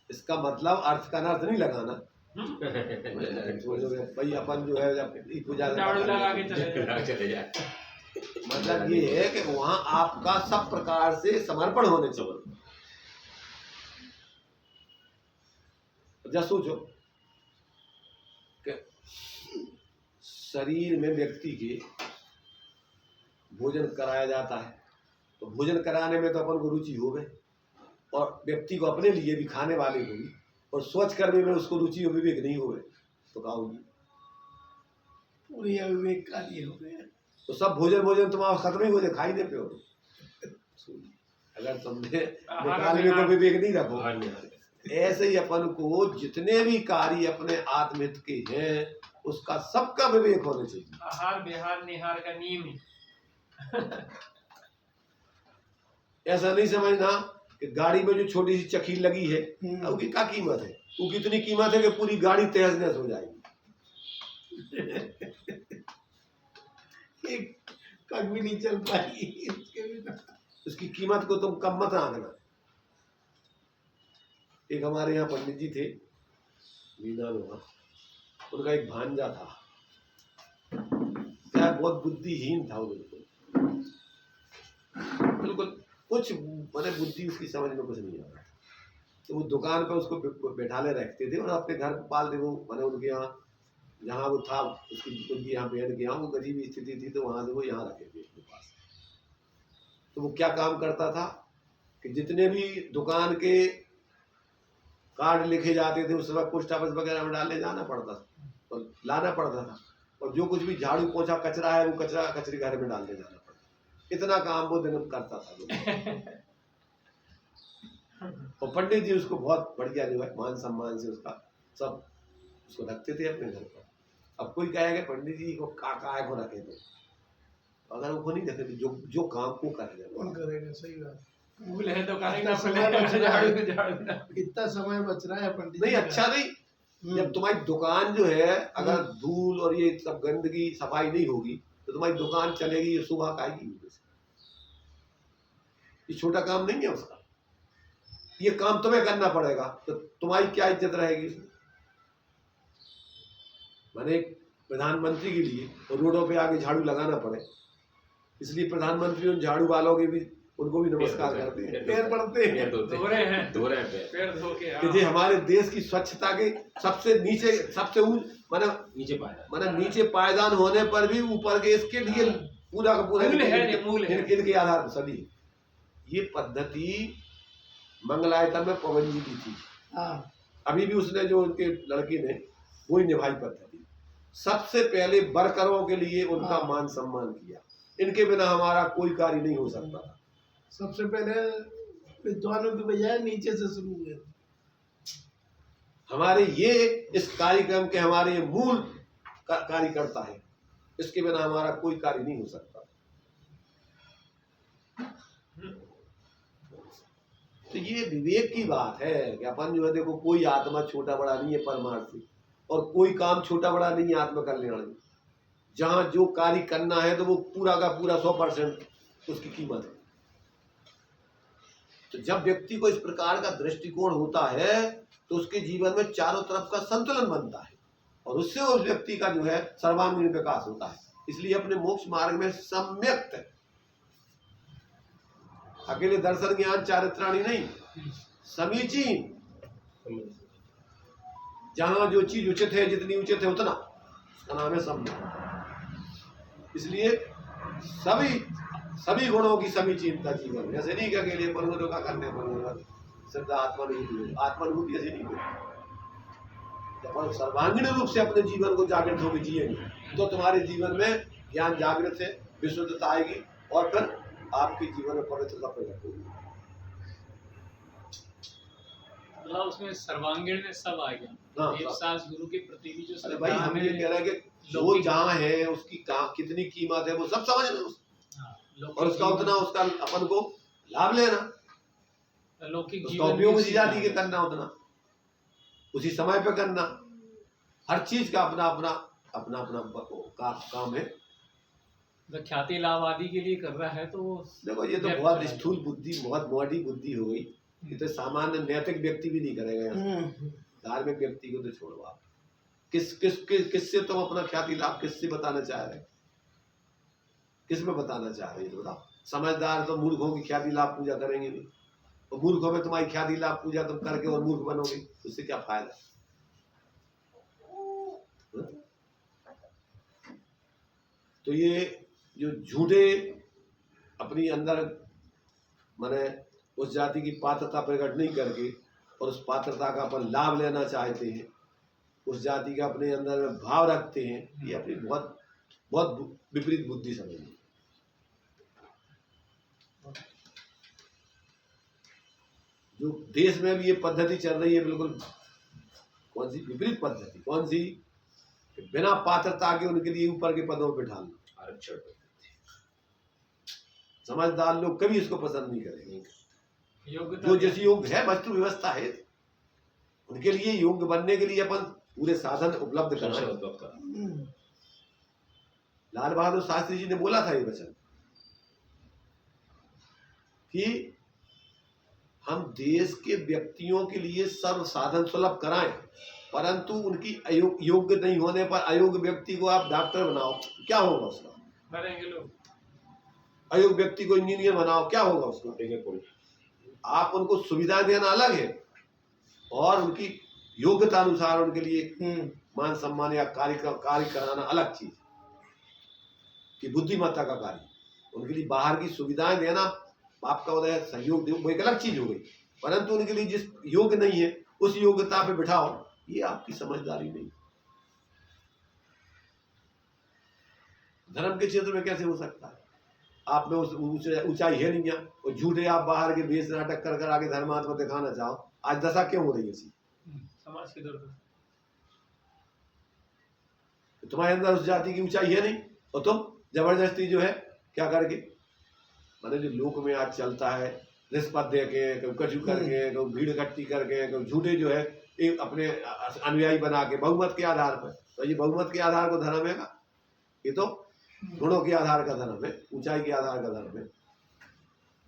इसका मतलब अर्थ का अर्थ नहीं लगाना। भाई अपन जो है पूजा लगा के चले जाए, मतलब ये है कि वहाँ आपका सब प्रकार से समर्पण होने चाहिए। जब सोचो कि शरीर में व्यक्ति के भोजन कराया जाता है, तो भोजन कराने में तो अपन को रुचि हो गई, और व्यक्ति को अपने लिए भी, खाने वाले को भी, और सोच करने में उसको रुचि और विवेक नहीं हुए तो क्या होगी? पूरी अविवेक काली हो गया। तो सब भोजन तुम्हारा खत्म ही हो जाए, खा ही नहीं पे। अगर तुमने निकालने में विवेक नहीं रखो। ऐसे ही अपन को जितने भी कार्य अपने आत्महित के हैं उसका सबका विवेक होना चाहिए। आहार विहार निहार का नियम ही। ऐसा नहीं समझना कि गाड़ी में जो छोटी सी चक्की लगी है उसकी क्या कीमत है, वो कितनी कीमत है कि पूरी गाड़ी तहस नहस हो जाएगी। कभी भी नहीं चल पाएगी उसकी कीमत को तुम कम मत आंकना। एक हमारे यहाँ पंडित जी थे, मीना लोहा, उनका एक भांजा था, क्या बहुत बुद्धिहीन था वो, बिल्कुल कुछ मैंने बुद्धि उसकी समझ में कुछ नहीं आ रहा। तो वो दुकान पर उसको बैठाले रखते थे और अपने घर पर पालते। वो मैंने उनके यहाँ जहाँ वो था उनकी यहाँ बहन के यहाँ वो गरीबी स्थिति थी, तो वहाँ से वो यहाँ रखे थे अपने पास। तो वो क्या काम करता था कि जितने भी दुकान के कार्ड लिखे जाते थे उस वक्त पोस्ट ऑफिस वगैरह में डालने जाना पड़ता था और लाना पड़ता था, और जो कुछ भी झाड़ू पोछा कचरा है वो कचरा कचरे घर में डालने जाना पड़ता। इतना काम वो दिन करता था। और पंडित जी उसको बहुत बढ़िया जो है मान सम्मान से उसका सब उसको रखते थे अपने घर पर। अब कोई कहेगा पंडित जी को काय को रखे थे, अगर वो नहीं रखे थे जो काम को करेगा कौन करेगा। सही बात, भूल है तो करेगा, इतना समय बच रहा है पंडित नहीं, अच्छा नहीं। जब तुम्हारी दुकान जो है अगर धूल और ये सब गंदगी सफाई नहीं होगी तो तुम्हारी दुकान चलेगी, ये सुबह खाएगी। ये छोटा काम नहीं है उसका, ये काम तुम्हें करना पड़ेगा, तो तुम्हारी क्या इज्जत रहेगी इसमें। मैंने प्रधानमंत्री के लिए रोडों पे आगे झाड़ू लगाना पड़े, इसलिए प्रधानमंत्री उन झाड़ू वालों के भी उनको भी नमस्कार करते हैं, पैर पड़ते हैं, धो रहे हैं पैर धो के। कि हमारे देश की स्वच्छता के सबसे नीचे सबसे नीचे पायदान होने पर भी ऊपर के इसके लिए पूरा का पूरा इनके आधार पर सभी ये पद्धति मंगलायतन में पवन जी की थी। अभी भी उसने जो उनके लड़के ने वही निभाई पद्धति। सबसे पहले वर्करों के लिए उनका मान सम्मान किया, इनके बिना हमारा कोई कार्य नहीं हो सकता था। सबसे पहले विद्वानों की बजाय नीचे से शुरू हुए। हमारे ये इस कार्यक्रम के हमारे ये मूल कार्यकर्ता है, इसके बिना हमारा कोई कार्य नहीं हो सकता। तो ये विवेक की बात है कि अपन जो है देखो, कोई आत्मा छोटा बड़ा नहीं है परमार्थ से, और कोई काम छोटा बड़ा नहीं है आत्म कल्याण में। जहां जो कार्य करना है तो वो पूरा का पूरा 100% उसकी कीमत है। तो जब व्यक्ति को इस प्रकार का दृष्टिकोण होता है तो उसके जीवन में चारों तरफ का संतुलन बनता है, और उससे उस व्यक्ति का जो है सर्वांगीण विकास होता है। इसलिए अपने मोक्ष मार्ग में सम्यक, अकेले दर्शन ज्ञान चारित्राणी नहीं, समीचीन, जहां जो चीज उचित है, जितनी उचित है उतना, उसका नाम है सम्यक। इसलिए सभी गुणों की समीचीनता जीवन में, ऐसे नहीं कि अकेले पर्वतों का करने पर सिद्ध आत्मानुभूति, आत्मानुभूति ऐसे नहीं होती। जब हम सर्वांगीण रूप से अपने जीवन को जागृत होकर जिएंगे तो तुम्हारे जीवन में ज्ञान जागृत है, विशुद्धता आएगी, और फिर आपके जीवन में पवित्रता प्रकट होगी। मतलब उसमें सर्वांगीण में सब आ गया। हाँ, देवसास गुरु के प्रति भी जो अरे भाई, हम ये कह रहे हैं कि जो जहाँ है उसकी कितनी कीमत है वो सब समझना, और उसका उतना उसका अपन को लाभ लेना, लौकिक उसका उपयोग उसी जाति के करना, उतना उसी समय पे करना। हर चीज का अपना अपना अपना अपना काम है। तो ख्याति लाभ आदि के लिए कर रहा है तो देखो, ये तो बहुत स्थूल बुद्धि, बहुत मोटी बुद्धि हो गई। ये तो सामान्य नैतिक व्यक्ति भी नहीं करेगा। धार्मिक व्यक्ति को तो छोड़ो आप। किससे तुम अपना ख्याति लाभ किससे बताना चाह रहे, किस में बताना चाह रहे हैं बताओ। समझदार तो मूर्खों की ख्याति लाभ पूजा करेंगे नहीं, और मूर्खों में तुम्हारी ख्याति लाभ पूजा तुम करके और मूर्ख बनोगे, उससे क्या फायदा। तो ये जो झूठे अपनी अंदर माने उस जाति की पात्रता प्रकट नहीं करके और उस पात्रता का अपन लाभ लेना चाहते हैं, उस जाति का अपने अंदर भाव रखते हैं, ये अपनी बहुत बहुत विपरीत बुद्धि समझिए। जो देश में भी ये पद्धति चल रही है, बिल्कुल कौन सी विपरीत पद्धति, कौन सी, बिना पात्रता के उनके लिए ऊपर के पदों पर बिठाना, आरक्षण। समझदार लोग कभी इसको पसंद नहीं करेंगे। योग्यता जो जैसी योग्य है, वस्तु व्यवस्था है, उनके लिए योग्य बनने के लिए अपन पूरे साधन उपलब्ध कराएं। लाल बहादुर शास्त्री जी ने बोला था ये वचन कि हम देश के व्यक्तियों के लिए सर्व साधन सुलभ कराएं, परंतु उनकी योग्य नहीं होने पर अयोग्य व्यक्ति को आप डॉक्टर बनाओ, क्या होगा उसका। मरेंगे लोग। अयोग्य व्यक्ति को इंजीनियर बनाओ, क्या होगा उसका। आप उनको सुविधा देना अलग है, और उनकी योग्यता अनुसार उनके लिए मान सम्मान या कार्य कराना अलग चीज कि बुद्धिमत्ता का कार्य। उनके लिए बाहर की सुविधाएं देना, आपका उदय सहयोग दे, वो एक अलग चीज हो गई, परंतु उनके लिए जिस योग्य नहीं है उस योग्यता पे बिठाओ, ये आपकी समझदारी नहीं। धर्म के क्षेत्र में कैसे हो सकता है। आप में उस ऊंचाई है नहीं है, और झूठे आप बाहर के भेष नाटक कर कर आगे धर्मात्मा दिखाना चाहो। आज दशा क्यों हो रही है ऐसी, समाज की दर्द। तुम्हारे अंदर उस जाति की ऊंचाई है नहीं, और तुम जबरदस्ती जो है क्या करके, मतलब जो लोक में आज चलता है, रिश्वत दे के, कभी कछु करके, कभी भीड़ इकट्ठी करके, कभी झूठे जो है एक अपने अनुयायी बना के बहुमत के आधार पर। तो ये बहुमत के आधार को धर्म है का, ये तो गुणों के आधार का धर्म है, ऊंचाई के आधार का धर्म है।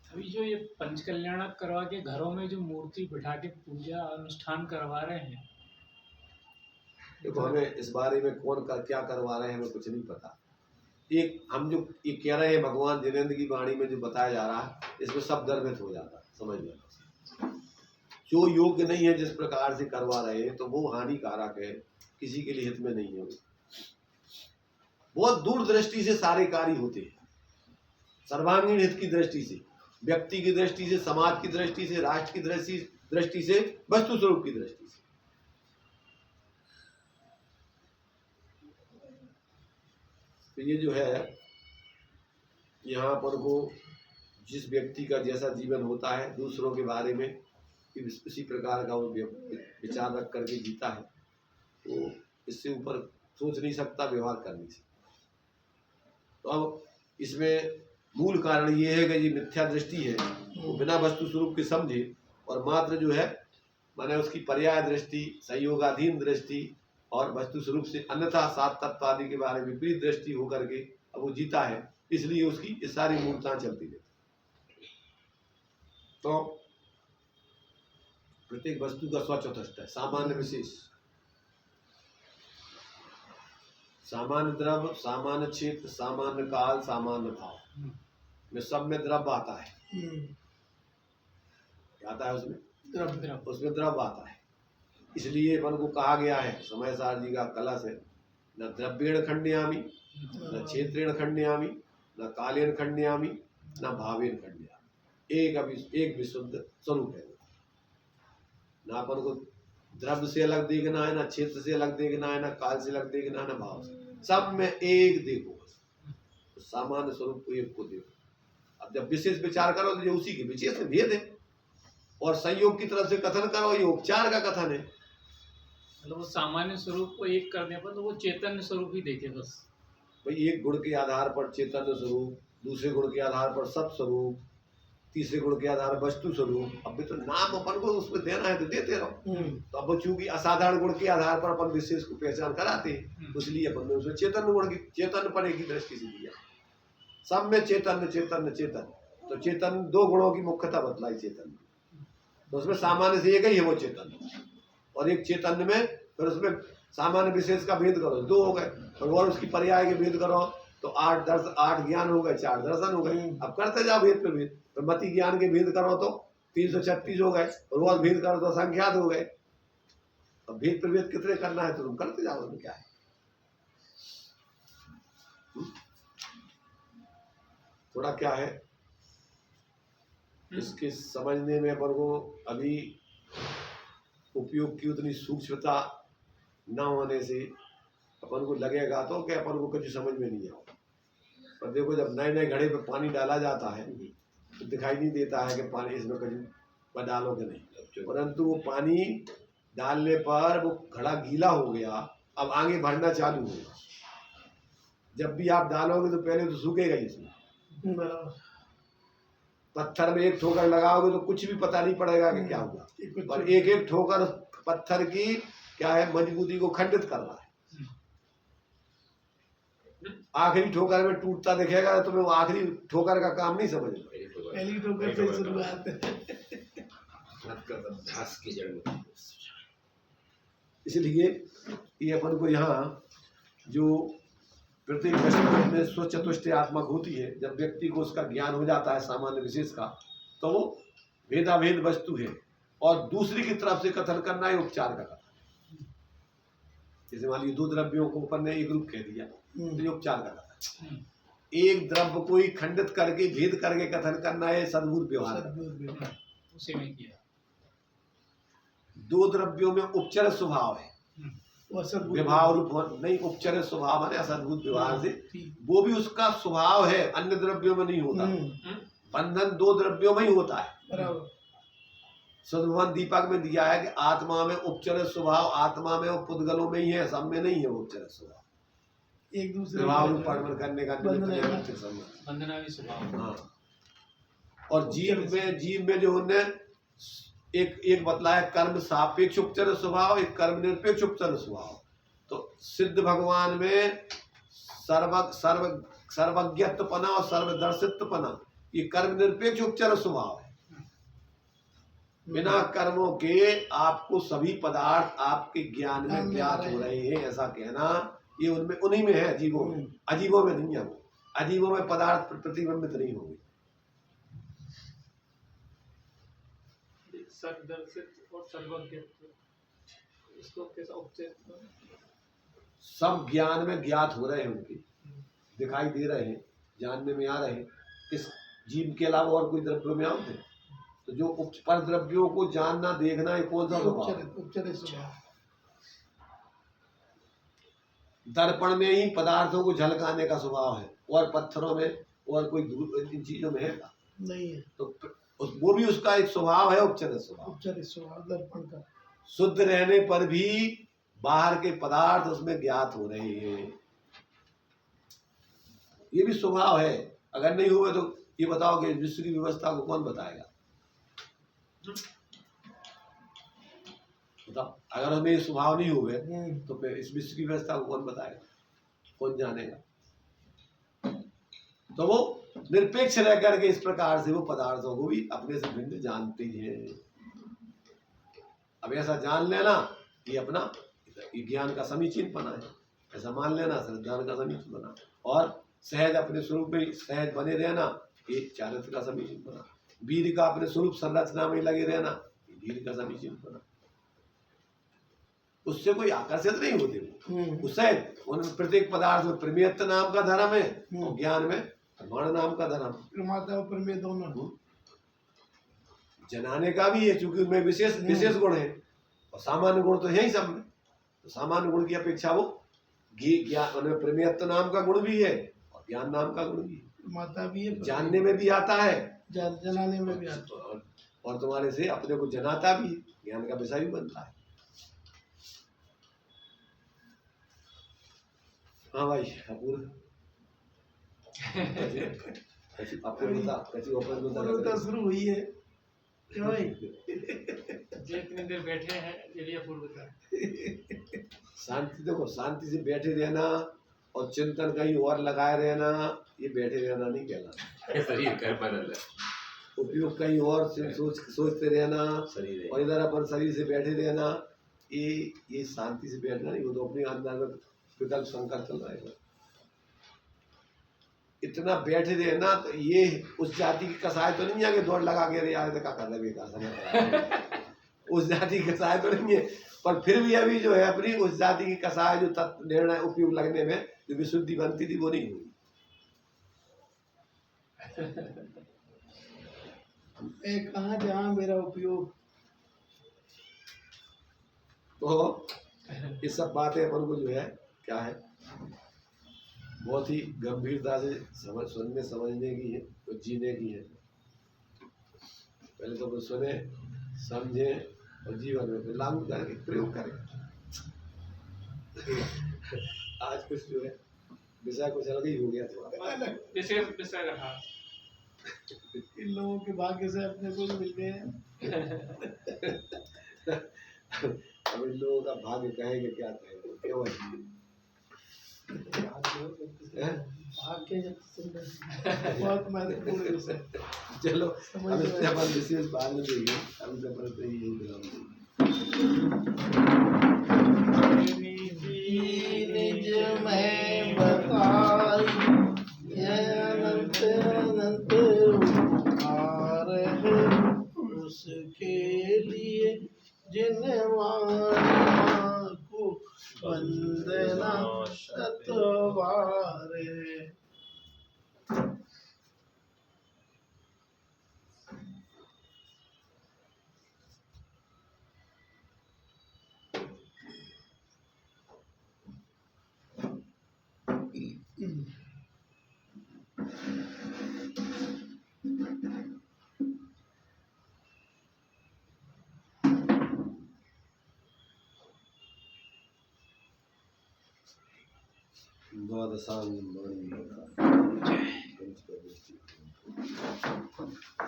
अभी जो ये पंचकल्याणक करवा के घरों में जो मूर्ति बिठा के पूजा अनुष्ठान करवा रहे हैं, देखो हमें इस बारे में कौन क्या करवा रहे हैं हमें कुछ नहीं पता। एक हम जो ये कह रहे हैं भगवान जिनेंद्र की वाणी में जो बताया जा रहा है, इसमें सब गर्भित हो जाता है, समझ में। जो योग्य नहीं है जिस प्रकार से करवा रहे हैं तो वो हानिकारक है, किसी के लिए हित में नहीं है। बहुत दूर दृष्टि से सारे कार्य होते हैं, सर्वांगीण हित की दृष्टि से, व्यक्ति की दृष्टि से, समाज की दृष्टि से, राष्ट्र की दृष्टि से, वस्तु स्वरूप की दृष्टि से। तो ये जो है यहाँ पर को जिस व्यक्ति का जैसा जीवन होता है, दूसरों के बारे में इसी प्रकार का वो विचार रख करके जीता है, तो इससे ऊपर सोच नहीं सकता व्यवहार करने से। तो अब इसमें मूल कारण ये है कि ये मिथ्या दृष्टि है, वो बिना वस्तु स्वरूप के समझे और मात्र जो है माने उसकी पर्याय दृष्टि, संयोगाधीन दृष्टि और वस्तु स्वरूप से अन्यथा सात तत्व आदि के बारे में विपरीत दृष्टि होकर के अब वो जीता है, इसलिए उसकी ये सारी मूर्खता चलती रहती। तो प्रत्येक वस्तु का स्वचतुष्ट है, सामान्य विशेष, सामान्य द्रव्य, सामान्य क्षेत्र, सामान्य काल, सामान्य भाव में सब में द्रव्य आता है। क्या आता है उसमें? द्रव्य। उसमें द्रव्य आता है। इसलिए अपन को कहा गया है, समय सार जी का कलश है, न द्रव्येण खंडयामि, न क्षेत्रेण खंडयामि, न कालेन खंडयामि, न भावेन खंडयामि। एक विशुद्ध स्वरूप है। ना अपन को द्रव्य से अलग देखना है, ना क्षेत्र से अलग देखना है, ना काल से अलग देखना है, ना भाव से, सब में एक देखो बस। तो सामान्य स्वरूप को एक को देखो। अब जब विशेष विचार करो तो ये उसी के विशेष में भेद है, और संयोग की तरफ से कथन करो ये उपचार का कथन है। मतलब वो सामान्य स्वरूप को एक करने पर तो वो चैतन्य स्वरूप ही देखे बस। भाई एक गुण के आधार पर चैतन्य स्वरूप, दूसरे गुण के आधार पर सत स्वरूप, तीसरे गुण के आधार पर वस्तु स्वरूप। अब भी तो नाम अपन को उसमें देना है तो देते रहो। तो अब चूंकि असाधारण गुण के आधार पर अपन विशेष को पहचान कराते हैं, इसलिए अपन ने उसमें चैतन्य गुण की, चैतन्य पने की दृष्टि से दिया। सब में चैतन्य चैतन्य चैतन्य, तो चैतन्य दो गुणों की मुख्यता बतलाई चैतन्य। तो उसमें सामान्य से एक ही है वो चैतन्य, और एक चैतन्य में फिर उसमें सामान्य विशेष का भेद करो, दो हो गए, और उसकी पर्याय के भेद करो तो आठ ज्ञान हो गए, 4 दर्शन हो गए। अब करते जाओ भेद पे भेद, तो मति ज्ञान के भेद करो तो 336 हो गए, और भेद करो तो संख्यात हो गए। अब भेद पे भेद कितने करना है तो तुम करते जाओ, उसमें क्या है। थोड़ा क्या है इसके समझने में अपन को अभी उपयोग की उतनी सूक्ष्मता न होने से अपन को लगेगा तो कि अपन को कुछ समझ में नहीं आओ। पर देखो जब नए नए घड़े पे पानी डाला जाता है तो दिखाई नहीं देता है कि पानी इसमें कुछ डालोगे नहीं, परंतु वो पानी डालने पर वो घड़ा गीला हो गया, अब आगे बढ़ना चालू होगा। जब भी आप डालोगे तो पहले तो सूखेगा इसमें। पत्थर में एक ठोकर लगाओगे तो कुछ भी पता नहीं पड़ेगा कि क्या हुआ, पर एक एक ठोकर पत्थर की क्या है मजबूती को खंडित कर रहा है। आखिरी ठोकर में टूटता दिखेगा तो तुम्हें वो आखिरी ठोकर का काम नहीं समझ लो, पहली ठोकर से शुरुआत है। इसलिए ये अपन को यहाँ जो प्रत्येक वस्तु में स्वचतुष्टयात्मक होती है, जब व्यक्ति को उसका ज्ञान हो जाता है सामान्य विशेष का, तो वो भेदाभेद वस्तु है, और दूसरी की तरफ से कथन करना है उपचार का कथन। जैसे मान लीजिए 2 द्रव्यों को अपन ने एक रूप कह दिया तो ये उपचार का कथन। एक द्रव्य को ही खंडित करके भेद करके कथन करना है सद्भुत व्यवहार। उसी में किया 2 द्रव्यों में उपचर स्वभाव है, विभाव रूप नहीं, उपचर स्वभाव है असद्भुत व्यवहार से, वो भी उसका स्वभाव है, अन्य द्रव्यों में नहीं होता। बंधन 2 द्रव्यों में ही होता है। सदभवन दीपक में दिया है कि आत्मा में उपचर स्वभाव, आत्मा में और पुद्गलों में ही है, सब में नहीं है वो उपचर स्वभाव। एक दूसरे विभाव रूप परिवर्तन करने का बंधनावी स्वभाव। हाँ, और जीव में जो उन्हें एक बतलाया कर्म सापेक्ष उपचर स्वभाव, एक कर्म निरपेक्ष उपचर स्वभाव। तो सिद्ध भगवान में सर्वज्ञत्वपना और सर्वदर्शित्वपना, ये कर्म निरपेक्ष उपचर स्वभाव है। बिना कर्मों के आपको सभी पदार्थ आपके ज्ञान में ज्ञात हो रहे हैं, ऐसा कहना ये उनमें उन्हीं में है, अजीबों में, अजीबों में नहीं है। वो अजीबों में पदार्थ प्रतिबिंबित नहीं होंगे। सर्वदर्शित और सर्वज्ञत्व, इसको कैसा उपचय? सब ज्ञान में ज्ञात हो रहे हैं, उनके दिखाई दे रहे हैं, जानने में आ रहे हैं। इस जीव के अलावा और कोई द्रव्यों में आते हैं, तो जो पर द्रव्यों को जानना देखना है कौन सा स्वभाव? दर्पण में ही पदार्थों को झलकाने का स्वभाव है, और पत्थरों में और कोई इन चीजों में है नहीं है। तो वो भी उसका एक स्वभाव है, उपचरित स्वभाव। उपचरित स्वभाव दर्पण का। शुद्ध रहने पर भी बाहर के पदार्थ उसमें ज्ञात हो रहे हैं, ये भी स्वभाव है। अगर नहीं हुए तो ये बताओ कि विश्व की व्यवस्था को कौन बताएगा? बताओ, अगर हमें ये स्वभाव नहीं हुए तो फिर इस विश्व की व्यवस्था को कौन बताएगा, कौन जानेगा? तो वो निरपेक्ष रह करके इस प्रकार से वो पदार्थों को भी अपने से भिन्न जानते हैं। अब ऐसा जान लेना कि अपना ज्ञान का समीचीन बना है, ऐसा मान लेना श्रद्धान का समीचीन बना, और सहज अपने स्वरूप में सहज बने रहना, ये चारित्र का समीचीन बना। वीर का अपने स्वरूप संरचना में लगे रहना, ये वीर का समीचीन बना। उससे कोई आकर्षित नहीं होते वो, उससे उनमें प्रत्येक पदार्थ में प्रमेयत्व नाम का धर्म है और ज्ञान में प्रमाण नाम का धर्म। प्रमाता और प्रमेय दोनों। जनाने का भी है, क्योंकि उनमें विशेष गुण है और सामान्य गुण तो है ही सब में। तो सामान्य गुण की अपेक्षा वो ज्ञान उनमें प्रमेयत्व नाम का गुण भी है और ज्ञान नाम का गुण भी है। प्रमाता भी है, जानने में भी आता है, जनाने में भी आता है, और तुम्हारे से अपने को जनाता भी, ज्ञान का विषय भी बनता है। हाँ भाई अपूर्व, अपूर्व बता, कैसी पूर्णता शुरू हुई है क्यों भाई? जितनी देर बैठे हैं ये भी अपूर्व था। शांति, देखो शांति से बैठे रहना और चिंतन कहीं और लगाए रहना, ये बैठे रहना नहीं कहलाता। शरीर कर बदल उपयोग कहीं और से सोचते रहना शरीर और इधर अपन शरीर से बैठे रहना, ये शांति से बैठना नहीं। वो तो अपने अंदर में विकल्प संकर चल रहा है। इतना बैठे रहना तो ये उस जाति की कसाय तो नहीं है कि दौड़ लगा के यार क्या कर रहे बेकार, उस जाति की कसाय तो नहीं है। पर फिर भी अभी जो है अपनी उस जाति की कसाय जो तत्व निर्णय उपयोग लगने में जो विशुद्धि बनती थी वो नहीं हुई। मैं कहाँ जहाँ मेरा उपयोग। तो ये सब बातें अपन को जो है क्या है, बहुत ही गंभीरता से सुनने समझने की है और जीने की है। पहले तो अपन सुने समझे और जीवन में फिर लागू करके प्रयोग करें। आज कुछ जो है विषय कुछ अलग ही हो गया थोड़ा, विषय रहा। इन लोगों के भाग्य से अपने को मिल गए हैं। अब इन लोगों का भाग्य कहेंगे क्या कहेंगे, क्यों है? भाग्य बहुत महत्वपूर्ण विषय। चलो अब इससे अपन विशेष बाद में देंगे, अब से अपन तो यही विराम देंगे। निज में बताई अनंत अनंत उपकार है उसके लिए जिनवाना को वंदना सतवार है।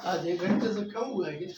आज 1 घंटे से कम हुआ है क्या?